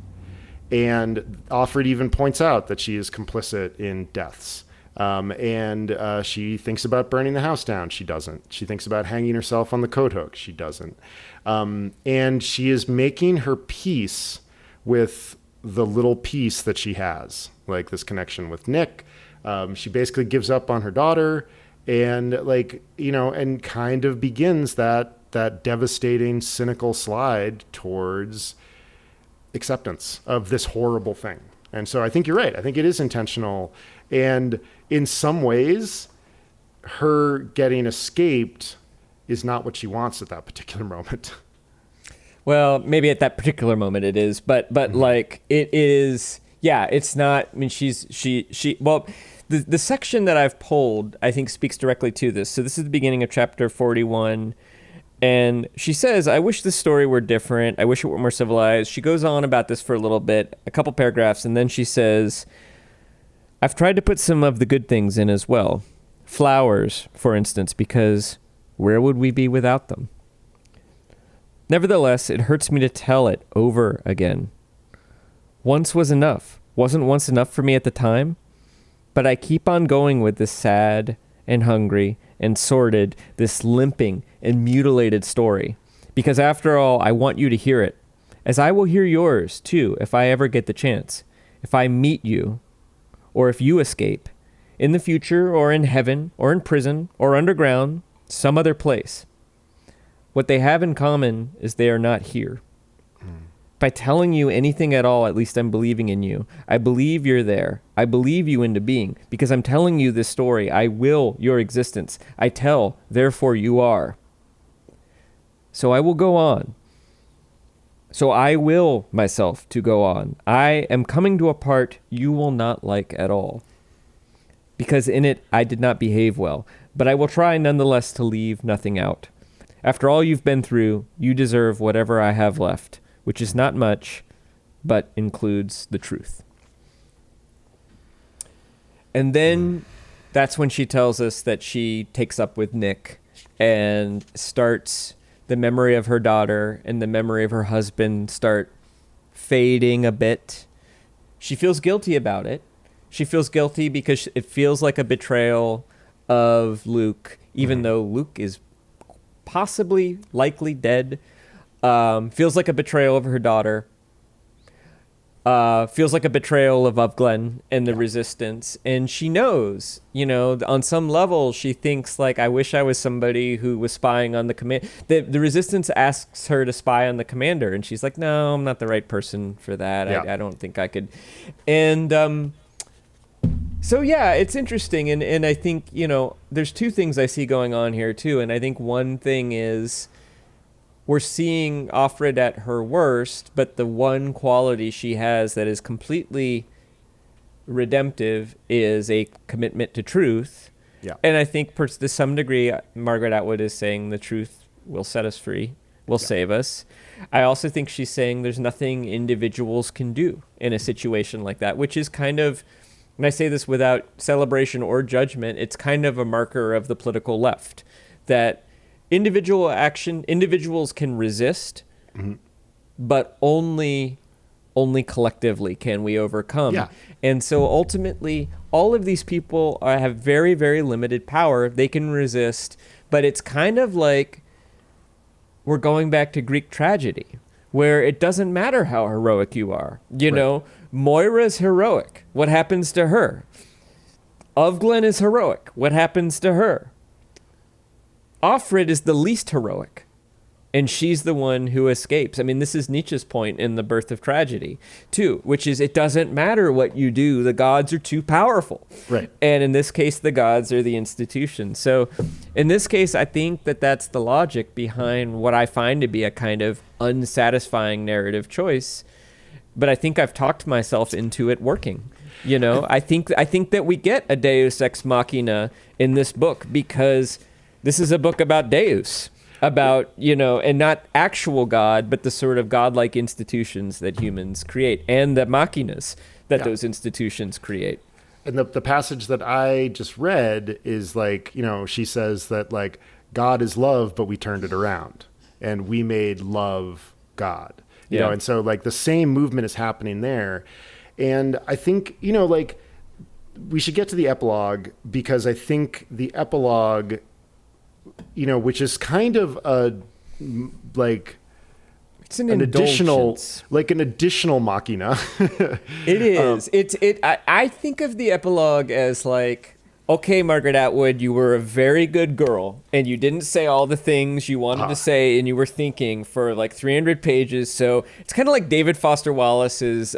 And Offred even points out that she is complicit in deaths. And she thinks about burning the house down. She doesn't. She thinks about hanging herself on the coat hook. She doesn't. And she is making her peace with the little piece that she has, like this connection with Nick. She basically gives up on her daughter, and like, you know, and kind of begins that devastating, cynical slide towards acceptance of this horrible thing. And so I think you're right. I think it is intentional. And in some ways, her getting escaped is not what she wants at that particular moment. Well, maybe at that particular moment it is, but like it is, yeah, it's not, I mean, well, the section that I've pulled, I think speaks directly to this. So this is the beginning of chapter 41. And she says, I wish this story were different. I wish it were more civilized. She goes on about this for a little bit, a couple paragraphs. And then she says, I've tried to put some of the good things in as well. Flowers, for instance, because where would we be without them? Nevertheless, it hurts me to tell it over again. Once was enough. Wasn't once enough for me at the time? But I keep on going with this sad and hungry and sordid, this limping and mutilated story. Because after all, I want you to hear it. As I will hear yours, too, if I ever get the chance. If I meet you, or if you escape, in the future, or in heaven, or in prison, or underground, some other place. What they have in common is they are not here. By telling you anything at all, at least I'm believing in you. I believe you're there. I believe you into being. Because I'm telling you this story. I will your existence. I tell, therefore you are. So I will go on. So I will myself to go on. I am coming to a part you will not like at all. Because in it I did not behave well. But I will try nonetheless to leave nothing out. After all you've been through, you deserve whatever I have left. Which is not much, but includes the truth. And then that's when she tells us that she takes up with Nick and starts the memory of her daughter and the memory of her husband start fading a bit. She feels guilty about it. She feels guilty because it feels like a betrayal of Luke, even though Luke is possibly likely dead. Feels like a betrayal of her daughter. Feels like a betrayal of Ovglen and the resistance. And she knows, you know, on some level, she thinks like, I wish I was somebody who was spying on the command. The resistance asks her to spy on the commander. And she's like, no, I'm not the right person for that. Yeah. I don't think I could. And so, yeah, it's interesting. And I think, you know, there's two things I see going on here, too. And I think one thing is, we're seeing Offred at her worst, but the one quality she has that is completely redemptive is a commitment to truth. Yeah. And I think to some degree, Margaret Atwood is saying the truth will set us free, will save us. I also think she's saying there's nothing individuals can do in a situation like that, which is kind of, and I say this without celebration or judgment, it's kind of a marker of the political left, that individuals can resist, but only collectively can we overcome. Yeah. And so ultimately, all of these people have very, very limited power. They can resist, but it's kind of like we're going back to Greek tragedy, where it doesn't matter how heroic you are. You know, Moira's heroic. What happens to her? Ovglen is heroic. What happens to her? Offred is the least heroic, and she's the one who escapes. I mean, this is Nietzsche's point in The Birth of Tragedy, too, which is it doesn't matter what you do. The gods are too powerful. Right. And in this case, the gods are the institution. So in this case, I think that that's the logic behind what I find to be a kind of unsatisfying narrative choice. But I think I've talked myself into it working. You know, I think that we get a Deus ex machina in this book because this is a book about Deus, about, you know, and not actual God, but the sort of godlike institutions that humans create and the machinas that those institutions create. And the passage that I just read is like, you know, she says that like God is love, but we turned it around and we made love God, you know? And so like the same movement is happening there. And I think, you know, like we should get to the epilogue because I think the epilogue, you know, which is kind of a, like, it's an additional machina. It is. I think of the epilogue as like, okay, Margaret Atwood, you were a very good girl and you didn't say all the things you wanted to say and you were thinking for like 300 pages. So it's kind of like David Foster Wallace's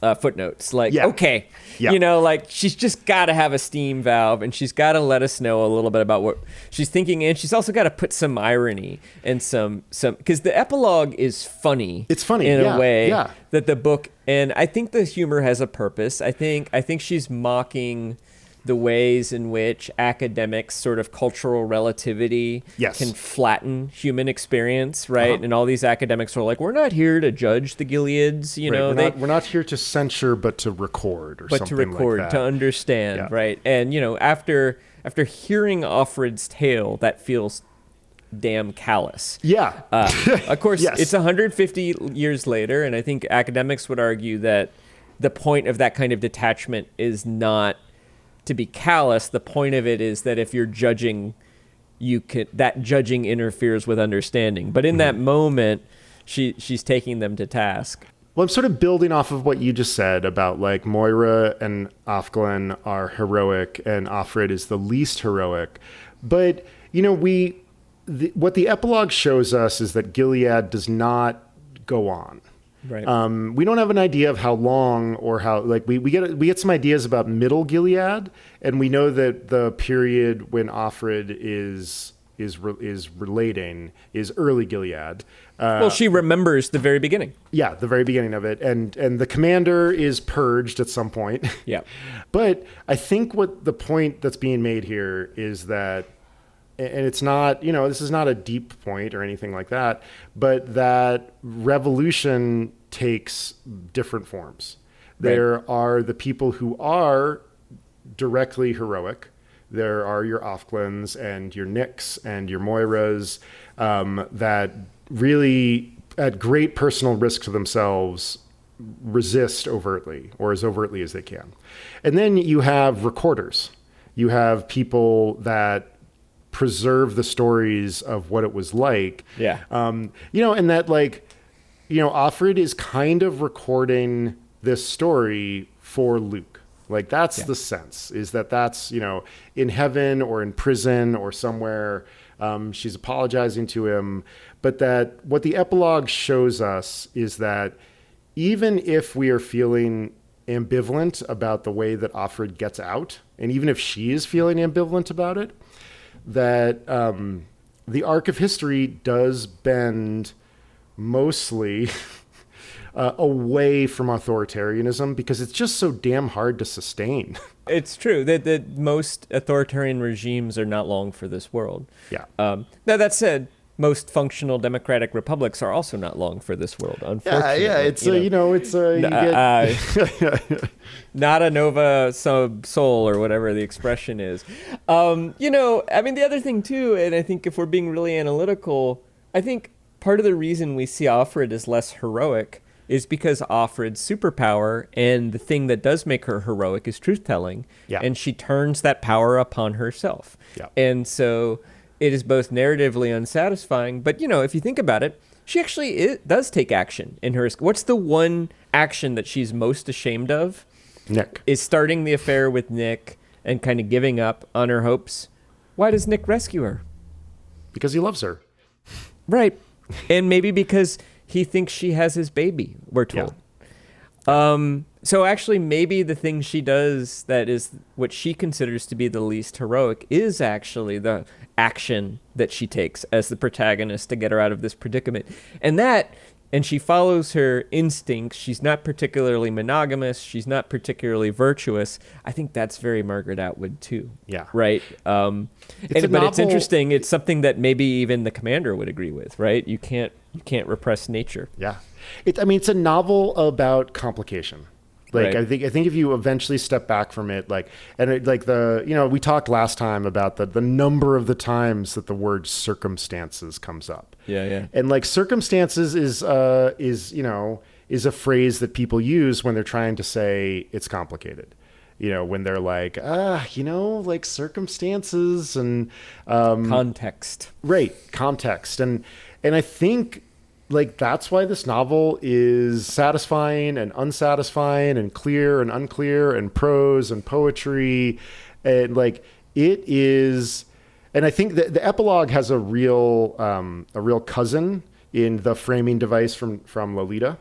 footnotes. Like, okay, you know, like she's just got to have a steam valve and she's got to let us know a little bit about what she's thinking. And she's also got to put some irony and some, because the epilogue is funny. It's funny in a way that the book, and I think the humor has a purpose. I think she's mocking the ways in which academics sort of cultural relativity can flatten human experience, right? And all these academics are like, we're not here to judge the Gileads, you know. We're not here to censure, but to record or something like that. To understand, right? And, you know, after hearing Offred's tale, that feels damn callous. Yeah. Of course, it's 150 years later, and I think academics would argue that the point of that kind of detachment is not to be callous. The point of it is that if you're judging, that judging interferes with understanding. But in that moment, she's taking them to task. Well, I'm sort of building off of what you just said about like Moira and Offglen are heroic and Offred is the least heroic. But, you know, what the epilogue shows us is that Gilead does not go on. Right. We don't have an idea of how long or how, like we get some ideas about middle Gilead, and we know that the period when Offred is relating is early Gilead. Well, she remembers the very beginning. Yeah, the very beginning of it, and the commander is purged at some point. Yeah. But I think what the point that's being made here is that, and it's not, you know, this is not a deep point or anything like that, but that revolution takes different forms. Right. There are the people who are directly heroic. There are your Offglens and your Nicks and your Moiras that really, at great personal risk to themselves, resist overtly or as overtly as they can. And then you have recorders. You have people that preserve the stories of what it was like. Yeah. You know, and that like, you know, Offred is kind of recording this story for Luke. Like that's the sense, is that that's, you know, in heaven or in prison or somewhere, she's apologizing to him. But that what the epilogue shows us is that even if we are feeling ambivalent about the way that Offred gets out, and even if she is feeling ambivalent about it, that the arc of history does bend mostly away from authoritarianism because it's just so damn hard to sustain. It's true that most authoritarian regimes are not long for this world. Yeah. Now, that said, most functional democratic republics are also not long for this world, unfortunately. Yeah, it's nada nova sub sol, or whatever the expression is. I mean, the other thing too, and I think if we're being really analytical, I think part of the reason we see Offred as less heroic is because Offred's superpower, and the thing that does make her heroic, is truth-telling. Yeah. And she turns that power upon herself. Yeah. And so it is both narratively unsatisfying, but, if you think about it, she actually does take action in her. What's the one action that she's most ashamed of? Nick. Is starting the affair with Nick and kind of giving up on her hopes. Why does Nick rescue her? Because he loves her. Right. And maybe because he thinks she has his baby, we're told. Yeah. So actually, maybe the thing she does that is what she considers to be the least heroic is actually the action that she takes as the protagonist to get her out of this predicament. And she follows her instincts. She's not particularly monogamous. She's not particularly virtuous. I think that's very Margaret Atwood too. Yeah. Right. But it's interesting. It's something that maybe even the commander would agree with, right? You can't repress nature. Yeah. It's a novel about complication. Like, right. I think if you eventually step back from it, we talked last time about the number of the times that the word circumstances comes up. Yeah. And circumstances is a phrase that people use when they're trying to say it's complicated. When they're like, circumstances and context. Right, context. And I think that's why this novel is satisfying and unsatisfying and clear and unclear and prose and poetry. And it is, and I think that the epilogue has a real cousin in the framing device from Lolita.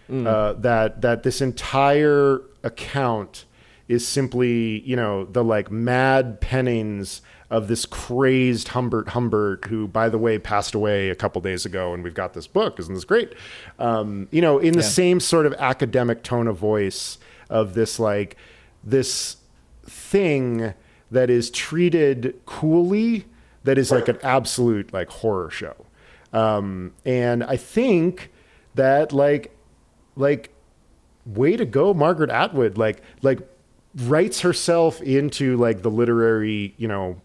That this entire account is simply, the mad pennings of this crazed Humbert, who, by the way, passed away a couple days ago, and we've got this book. Isn't this great? In the same sort of academic tone of voice of this thing that is treated coolly, that is an absolute horror show. And I think that way to go, Margaret Atwood, writes herself into the literary,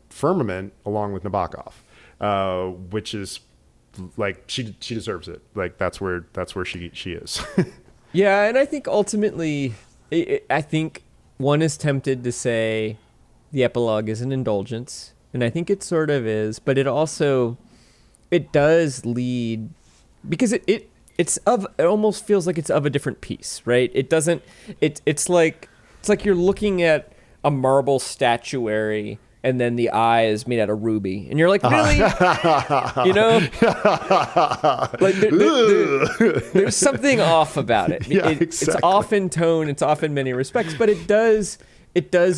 firmament along with Nabokov, which is she deserves it. That's where she is. Yeah. And I think ultimately, I think one is tempted to say the epilogue is an indulgence, and I think it sort of is, but it does lead, because it almost feels like it's of a different piece, right? It's like you're looking at a marble statuary, and then the eye is made out of ruby, and you're like, really? There's something off about it. Yeah, exactly. It's off in tone. It's off in many respects, but it does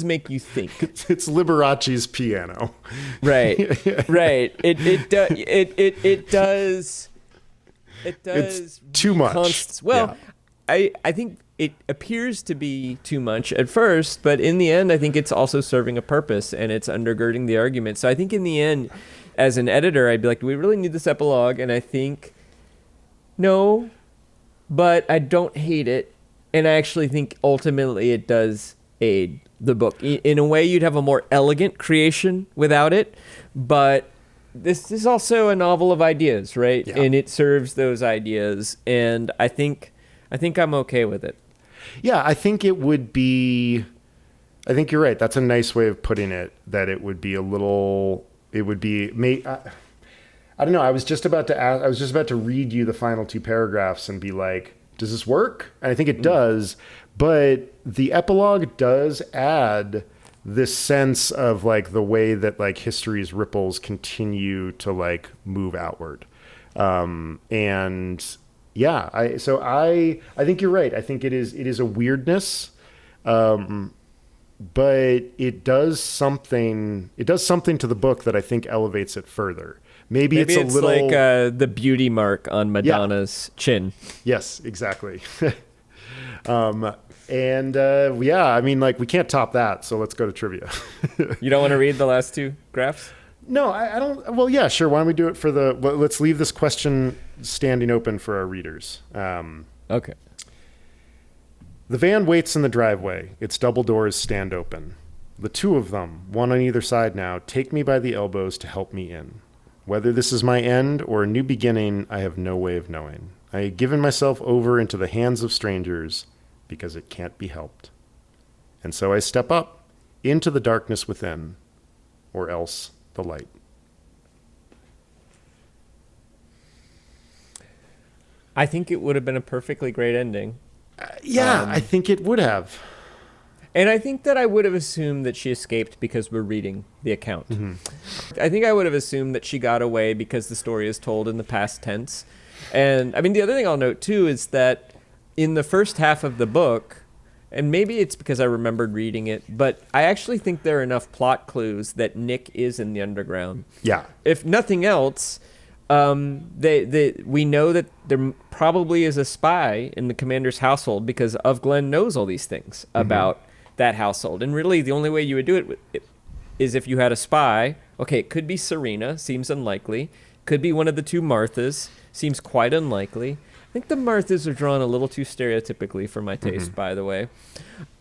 make you think. It's Liberace's piano. Right. It does. It's too much. I think it appears to be too much at first, but in the end, I think it's also serving a purpose, and it's undergirding the argument. So I think in the end, as an editor, I'd be like, do we really need this epilogue? And I think, no, but I don't hate it. And I actually think ultimately it does aid the book. In a way, you'd have a more elegant creation without it, but this is also a novel of ideas, right? Yeah. And it serves those ideas, and I think I'm okay with it. Yeah, I think you're right. That's a nice way of putting it, that I don't know. I was just about to read you the final two paragraphs and be like, does this work? And I think it does, but the epilogue does add this sense of the way that history's ripples continue to move outward. And yeah, I think you're right. I think it is a weirdness, but it does something to the book that I think elevates it further. Maybe it's a little like the beauty mark on Madonna's chin. Yes, exactly. Yeah, I mean, like, we can't top that, so let's go to trivia. You don't want to read the last two graphs? No, I don't. Well, yeah, sure. Why don't we do it for let's leave this question standing open for our readers. Okay. The van waits in the driveway. Its double doors stand open. The two of them, one on either side now, take me by the elbows to help me in. Whether this is my end or a new beginning, I have no way of knowing. I have given myself over into the hands of strangers because it can't be helped. And so I step up into the darkness within, or else the light. I think it would have been a perfectly great ending. I think it would have. And I think that I would have assumed that she escaped because we're reading the account. Mm-hmm. I think I would have assumed that she got away because the story is told in the past tense. And I mean, the other thing I'll note too is that in the first half of the book, and maybe it's because I remembered reading it, but I actually think there are enough plot clues that Nick is in the underground. Yeah. If nothing else, we know that there probably is a spy in the commander's household because Glenn knows all these things about that household. And really, the only way you would do it is if you had a spy. Okay, it could be Serena, seems unlikely. Could be one of the two Marthas, seems quite unlikely. I think the Marthas are drawn a little too stereotypically for my taste, by the way.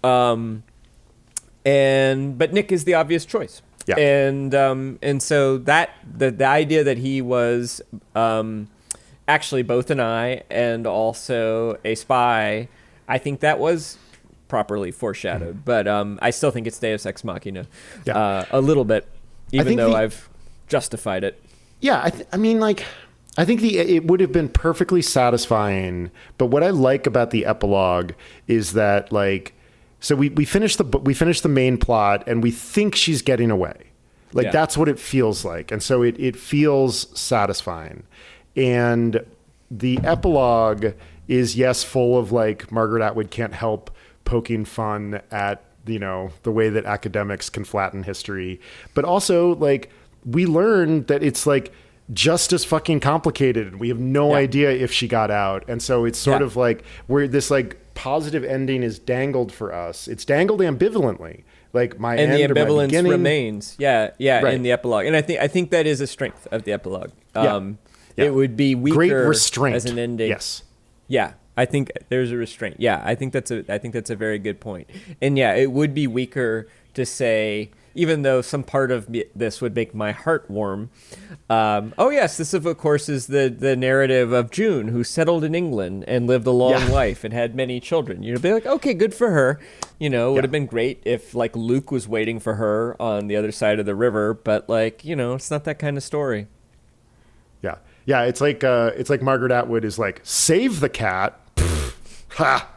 But Nick is the obvious choice. Yeah. And so that the idea that he was actually both an eye and also a spy, I think that was properly foreshadowed. But I still think it's Deus Ex Machina a little bit, even though I've justified it. Yeah, I think it would have been perfectly satisfying. But what I like about the epilogue is that, like, so we finish the main plot and we think she's getting away. Like, that's what it feels like. And so it feels satisfying. And the epilogue is, yes, full of, like, Margaret Atwood can't help poking fun at, you know, the way that academics can flatten history. But also, like, we learn that it's, like, just as fucking complicated. We have no idea if she got out. And so it's sort of like where this, like, positive ending is dangled for us. It's dangled ambivalently. Like, my end and the or my ambivalence beginning remains. Right. In the epilogue. And I think that is a strength of the epilogue. It would be weaker great restraint as an ending. Yes. Yeah. I think there's a restraint. Yeah, I think that's a very good point. And yeah, it would be weaker to say, even though some part of this would make my heart warm. Oh yes, this of course is the narrative of June, who settled in England and lived a long life and had many children. You'd be like, okay, good for her. You know, it would have been great if, like, Luke was waiting for her on the other side of the river, but, like, you know, it's not that kind of story. Yeah. Yeah, it's like Margaret Atwood is like, save the cat. Ha.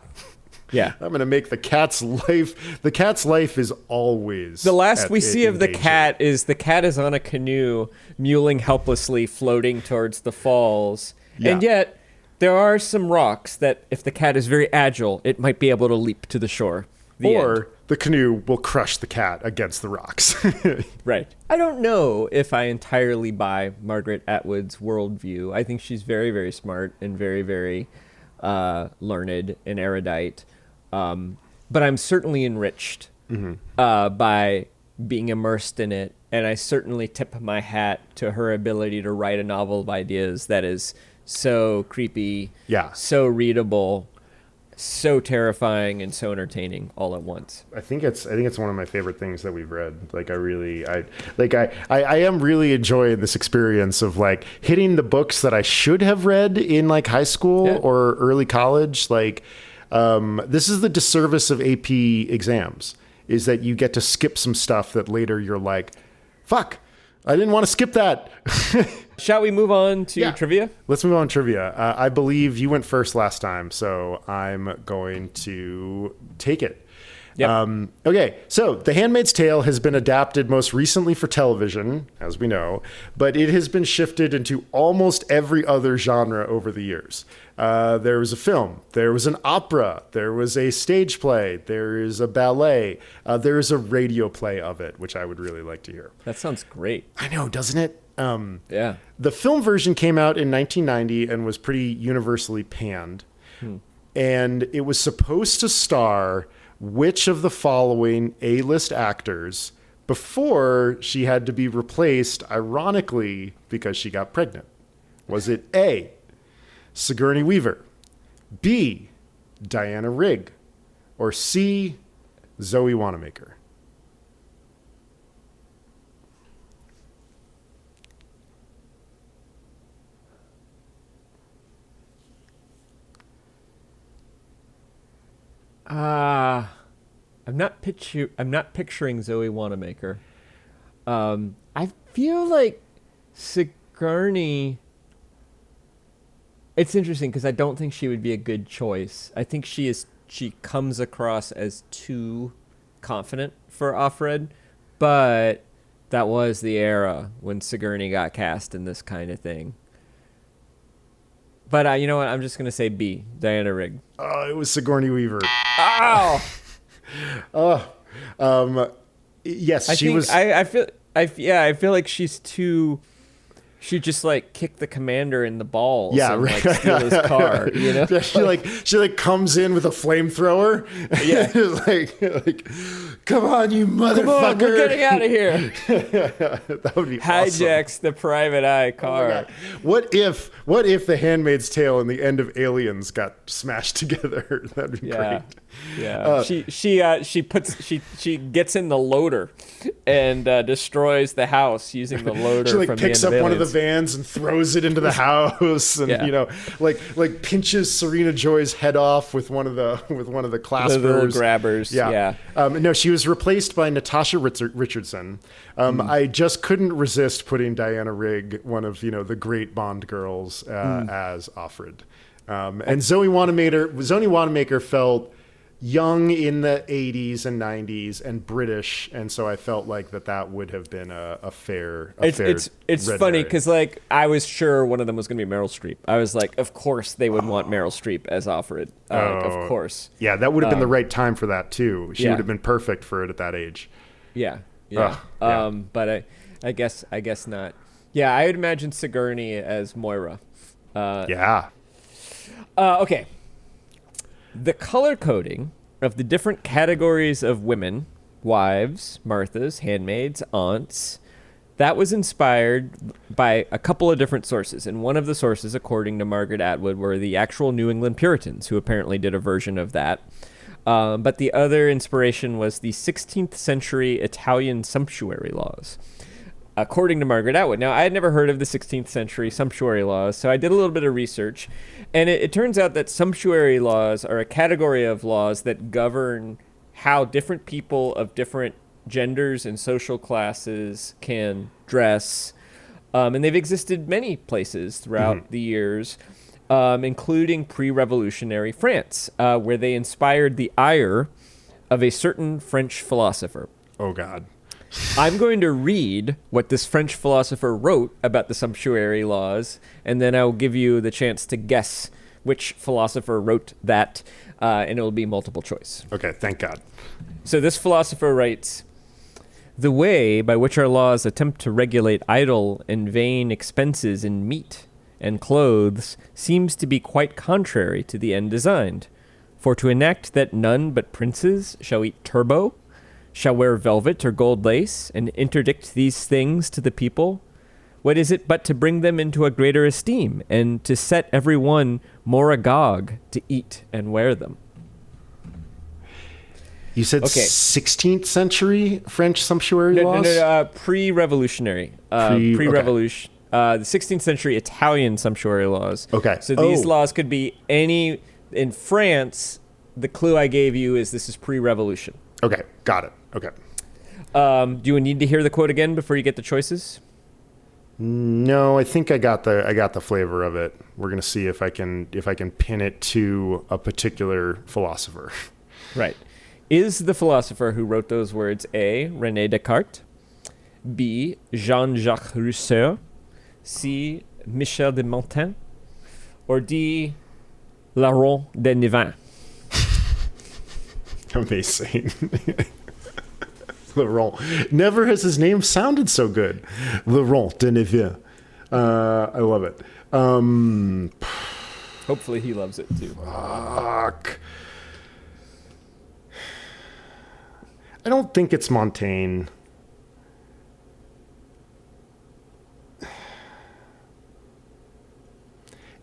Yeah. I'm going to make the cat's life is always the last we see of the cat is on a canoe mewling helplessly, floating towards the falls. Yeah. And yet there are some rocks that if the cat is very agile, it might be able to leap to the shore. The canoe will crush the cat against the rocks. Right. I don't know if I entirely buy Margaret Atwood's worldview. I think she's very, very smart and very, very learned and erudite. But I'm certainly enriched by being immersed in it. And I certainly tip my hat to her ability to write a novel of ideas that is so creepy, so readable, so terrifying, and so entertaining all at once. I think it's one of my favorite things that we've read. Like, I am really enjoying this experience of, like, hitting the books that I should have read in, like, high school or early college. Like, this is the disservice of AP exams, is that you get to skip some stuff that later you're like, fuck, I didn't want to skip that. Shall we move on to trivia? Let's move on to trivia. I believe you went first last time, so I'm going to take it. Yep. Okay, so The Handmaid's Tale has been adapted most recently for television, as we know, but it has been shifted into almost every other genre over the years. There was a film, there was an opera, there was a stage play, there is a ballet, there is a radio play of it, which I would really like to hear. That sounds great. I know, doesn't it? Yeah. The film version came out in 1990 and was pretty universally panned. And it was supposed to star which of the following A-list actors before she had to be replaced, ironically, because she got pregnant. Was it A, Sigourney Weaver, B, Diana Rigg, or C, Zoe Wanamaker? I'm not picturing Zoe Wanamaker. I feel like Sigourney. It's interesting because I don't think she would be a good choice. I think she comes across as too confident for Offred, but that was the era when Sigourney got cast in this kind of thing. But you know what? I'm just gonna say B, Diana Rigg. Oh, it was Sigourney Weaver. Ow! Yes, she was. I feel like she's too. She just like kicked the commander in the balls. Yeah, and, right. Like, steal his car. You know, she comes in with a flamethrower. Yeah, like, come on, you motherfucker! Come on, we're getting out of here. That would be hijacks awesome. the private eye car. Oh, what if the Handmaid's Tale and the end of Aliens got smashed together? That'd be great. Yeah, she gets in the loader and destroys the house using the loader. She from picks the end up of one of the Aliens. vans and throws it into the house, and like pinches Serena Joy's head off with one of the claspers, the little grabbers. Yeah. No, she was replaced by Natasha Richardson. I just couldn't resist putting Diana Rigg, one of the great Bond girls, as Offred. And Zoe Wanamaker felt young in the 80s and 90s and British, and so I felt like that would have been a fair It's funny because I was sure one of them was going to be Meryl Streep. I was like, of course they would want Meryl Streep as Offred. Of course. Yeah, that would have been the right time for that too. She would have been perfect for it at that age. Yeah. Yeah. But I guess not. Yeah, I would imagine Sigourney as Moira. Okay. The color coding of the different categories of women, wives, Marthas, handmaids, aunts, that was inspired by a couple of different sources. And one of the sources, according to Margaret Atwood, were the actual New England Puritans, who apparently did a version of that. But the other inspiration was the 16th century Italian sumptuary laws, according to Margaret Atwood. Now, I had never heard of the 16th century sumptuary laws, so I did a little bit of research. And it turns out that sumptuary laws are a category of laws that govern how different people of different genders and social classes can dress. And they've existed many places throughout the years, including pre-revolutionary France, where they inspired the ire of a certain French philosopher. Oh, God. I'm going to read what this French philosopher wrote about the sumptuary laws, and then I'll give you the chance to guess which philosopher wrote that, and it will be multiple choice. Okay, thank God. So this philosopher writes, "The way by which our laws attempt to regulate idle and vain expenses in meat and clothes seems to be quite contrary to the end designed. For to enact that none but princes shall eat turbot, shall wear velvet or gold lace, and interdict these things to the people, what is it but to bring them into a greater esteem, and to set every one more agog to eat and wear them?" You said 16th century French sumptuary laws? No, pre-revolutionary. Pre-revolution. The 16th century Italian sumptuary laws. Okay. So these laws could be any... In France, the clue I gave you is this is pre-revolution. Okay, got it. Okay. Do you need to hear the quote again before you get the choices? No, I think I got the flavor of it. We're gonna see if I can pin it to a particular philosopher. Right. Is the philosopher who wrote those words A, René Descartes, B, Jean-Jacques Rousseau, C, Michel de Montaigne, or D, Laurent de Nivens? Amazing. Laurent. Never has his name sounded so good. Laurent de Nevers. I love it. Hopefully he loves it too. Fuck. I don't think it's Montaigne.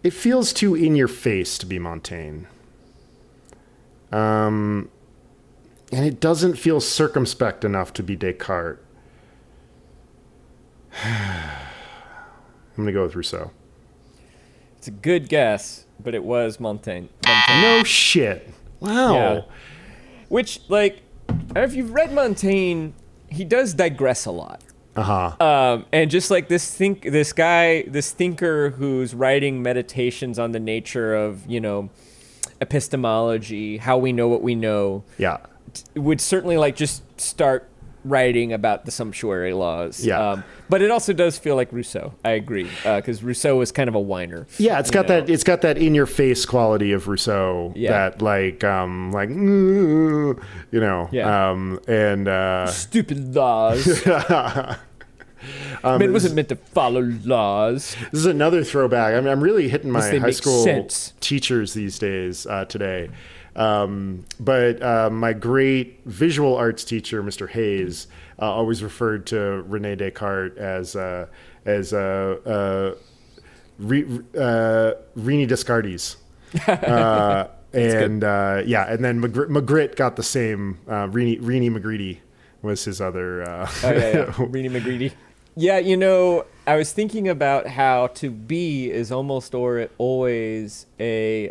It feels too in your face to be Montaigne. And it doesn't feel circumspect enough to be Descartes. I'm going to go with Rousseau. It's a good guess, but it was Montaigne. No shit. Wow. Yeah. Which, like, if you've read Montaigne, he does digress a lot. And just like this thinker who's writing meditations on the nature of, epistemology, how we know what we know. Yeah. Would certainly like just start writing about the sumptuary laws. Yeah. But it also does feel like Rousseau. I agree. Because Rousseau was kind of a whiner. Yeah, it's got that in your face quality of Rousseau. Yeah. That stupid laws. It wasn't meant to follow laws. This is another throwback. I mean, I'm really hitting my high school teachers these days today. But my great visual arts teacher, Mr. Hayes, always referred to René Descartes as René Descartes. And then Magritte got the same. René Magritte was his other. René Magritte. Yeah, I was thinking about how to be is almost or always a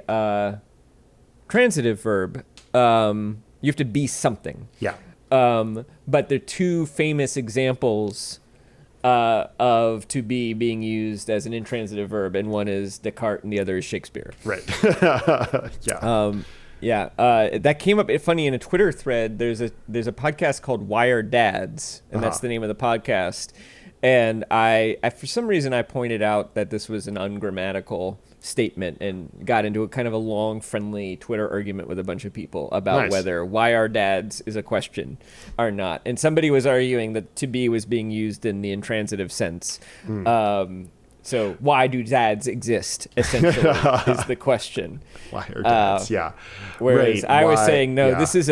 transitive verb. You have to be something. Yeah. But there are two famous examples of to be being used as an intransitive verb, and one is Descartes and the other is Shakespeare. Right. Yeah. That came up funny in a Twitter thread. There's a podcast called Why Are Dads, and that's the name of the podcast. And I for some reason I pointed out that this was an ungrammatical statement and got into a kind of a long, friendly Twitter argument with a bunch of people about whether why are dads is a question or not. And somebody was arguing that to be was being used in the intransitive sense. So why do dads exist, essentially, is the question. Why are dads? Yeah. Whereas I was saying, no, this is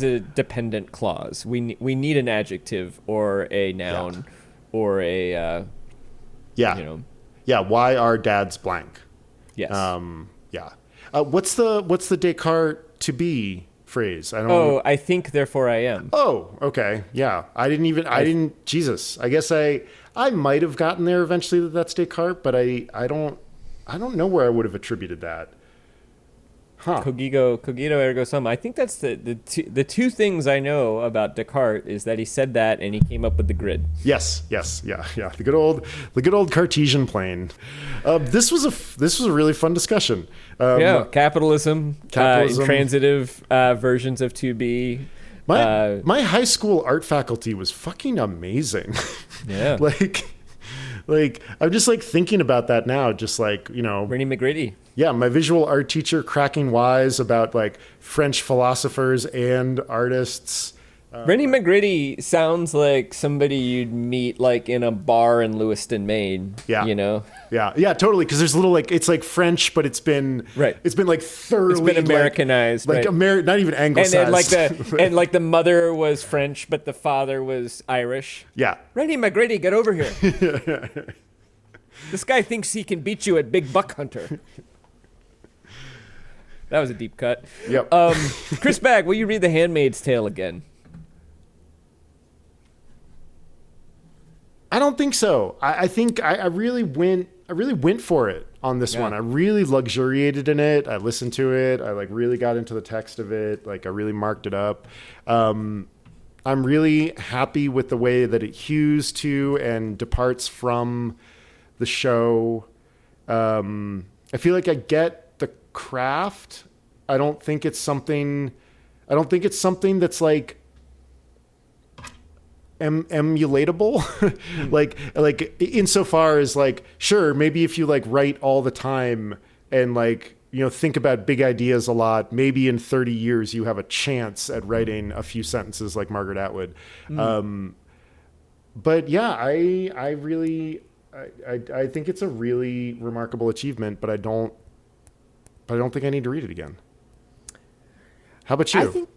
a dependent clause. We need an adjective or a noun or a, why are dads blank? Yes. What's the Descartes to be phrase? I think, therefore I am. Oh, okay. Yeah. Jesus. I guess I might have gotten there eventually that's Descartes, but I don't know where I would have attributed that. Cogito ergo sum. I think that's the two things I know about Descartes is that he said that and he came up with the grid. Yes, yeah. The good old Cartesian plane. This was a really fun discussion. Capitalism. Intransitive versions of to be. My high school art faculty was fucking amazing. Yeah. Like I'm just like thinking about that now, just like, René Magritte. Yeah, my visual art teacher cracking wise about like French philosophers and artists. René Magritte sounds like somebody you'd meet like in a bar in Lewiston, Maine. Yeah. Yeah, totally. Because there's a little like it's like French, but it's been like thoroughly it's been Americanized, not even anglicized. And the mother was French, but the father was Irish. Yeah. René Magritte, get over here. This guy thinks he can beat you at Big Buck Hunter. That was a deep cut. Yep. Chris Bagg, will you read The Handmaid's Tale again? I don't think so. I think I really went for it on this one. I really luxuriated in it. I listened to it. I like really got into the text of it. Like I really marked it up. I'm really happy with the way that it hews to and departs from the show. I feel like I get the craft. I don't think it's something that's like emulatable. like insofar as like, sure, maybe if you like write all the time and like think about big ideas a lot. Maybe in 30 years you have a chance at writing a few sentences like Margaret Atwood. But yeah, I really think it's a really remarkable achievement, but I don't think I need to read it again. How about you?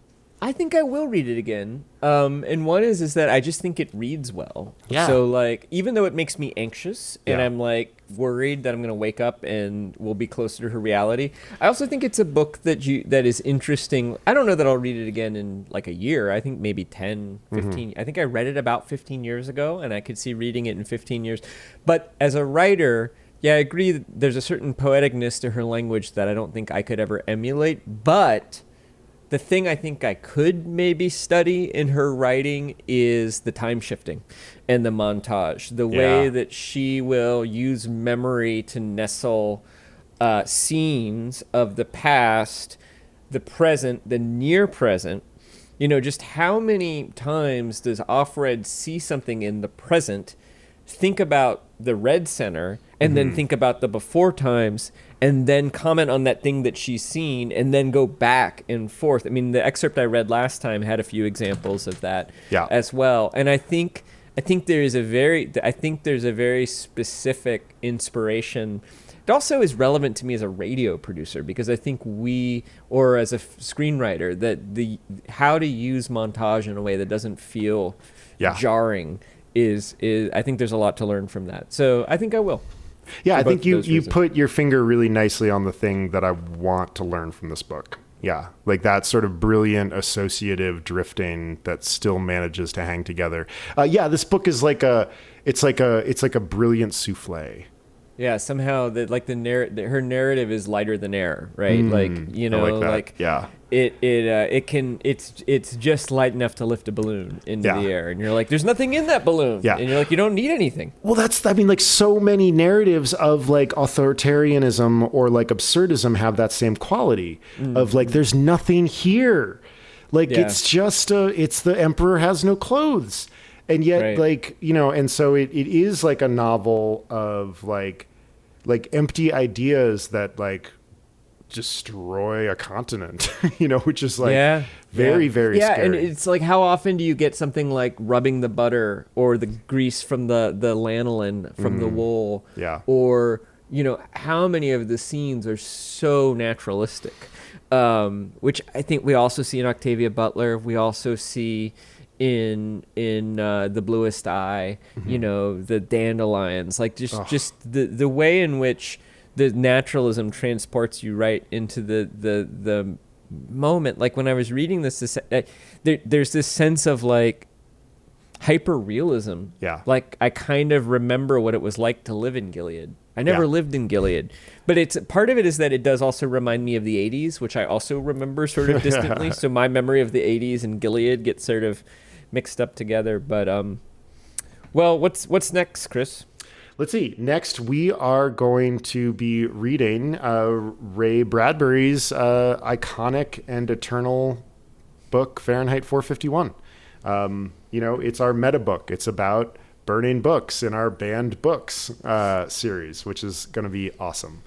I think I will read it again. And one is that I just think it reads well. Yeah. So like, even though it makes me anxious and Yeah. I'm like worried that I'm going to wake up and we'll be closer to her reality, I also think it's a book that is interesting. I don't know that I'll read it again in like a year. I think maybe 10, 15. I think I read it about 15 years ago and I could see reading it in 15 years. But as a writer, yeah, I agree that there's a certain poeticness to her language that I don't think I could ever emulate. But the thing I think I could maybe study in her writing is the time shifting and the montage, the way that she will use memory to nestle scenes of the past, the present, the near present. Just how many times does Offred see something in the present, think about the red center, and then think about the before times, and then comment on that thing that she's seen, and then go back and forth. I mean, the excerpt I read last time had a few examples of that as well. And I think there's a very specific inspiration. It also is relevant to me as a radio producer, because I think or as a screenwriter, that how to use montage in a way that doesn't feel jarring is I think there's a lot to learn from that. So I think I will. Yeah, I think you put your finger really nicely on the thing that I want to learn from this book. Yeah, like that sort of brilliant associative drifting that still manages to hang together. This book is it's like a brilliant souffle. Yeah, somehow her narrative is lighter than air, right? It's just light enough to lift a balloon into the air, and you're like, there's nothing in that balloon, and you're like, you don't need anything. Well, so many narratives of like authoritarianism or like absurdism have that same quality of like, there's nothing here, like it's just it's the emperor has no clothes. And yet, and so it is like a novel of like empty ideas that like destroy a continent, which is like very, very scary. And it's like, how often do you get something like rubbing the butter or the grease from the lanolin from the wool? Yeah. Or, how many of the scenes are so naturalistic, which I think we also see in Octavia Butler. We also see in The Bluest Eye, the dandelions, like just the way in which the naturalism transports you right into the moment. Like when I was reading this there's this sense of like hyper realism. Yeah. Like I kind of remember what it was like to live in Gilead. I never lived in Gilead, but part of it is that it does also remind me of the 80s, which I also remember sort of distantly. So my memory of the 80s and Gilead gets sort of mixed up together. But well, what's next, Chris? Let's see. Next, we are going to be reading Ray Bradbury's iconic and eternal book, Fahrenheit 451. It's our meta book. It's about burning books in our banned books series, which is going to be awesome.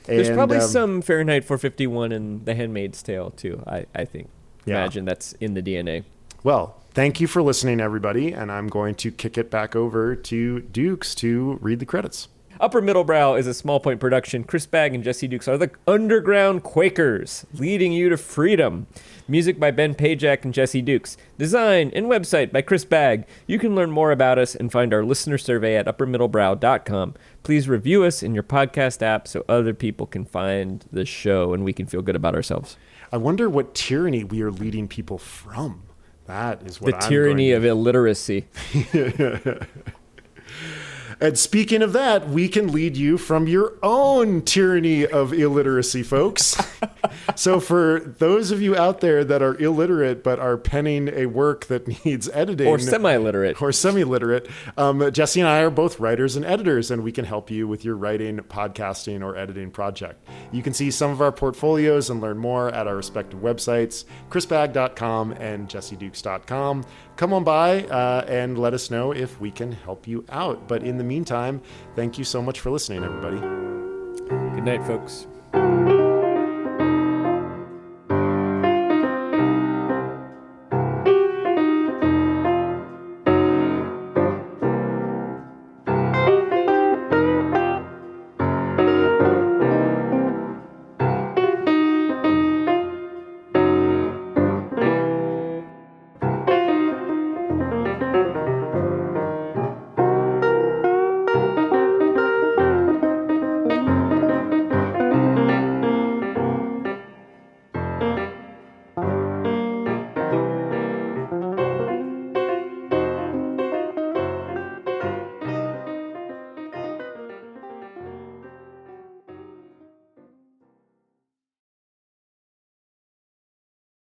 There's probably some Fahrenheit 451 in The Handmaid's Tale, too, I think. Imagine that's in the DNA. Well, thank you for listening, everybody, and I'm going to kick it back over to Dukes to read the credits. Upper Middle Brow is a Small Point production. Chris Bagg and Jesse Dukes are the underground Quakers, leading you to freedom. Music by Ben Pajak and Jesse Dukes. Design and website by Chris Bagg. You can learn more about us and find our listener survey at uppermiddlebrow.com. Please review us in your podcast app so other people can find the show and we can feel good about ourselves. I wonder what tyranny we are leading people from. That is what the tyranny of illiteracy. And speaking of that, we can lead you from your own tyranny of illiteracy, folks. So for those of you out there that are illiterate but are penning a work that needs editing. Or semi-literate. Jesse and I are both writers and editors, and we can help you with your writing, podcasting, or editing project. You can see some of our portfolios and learn more at our respective websites, chrisbagg.com and jessedukes.com. Come on by and let us know if we can help you out. But in the meantime, thank you so much for listening, everybody. Good night, folks.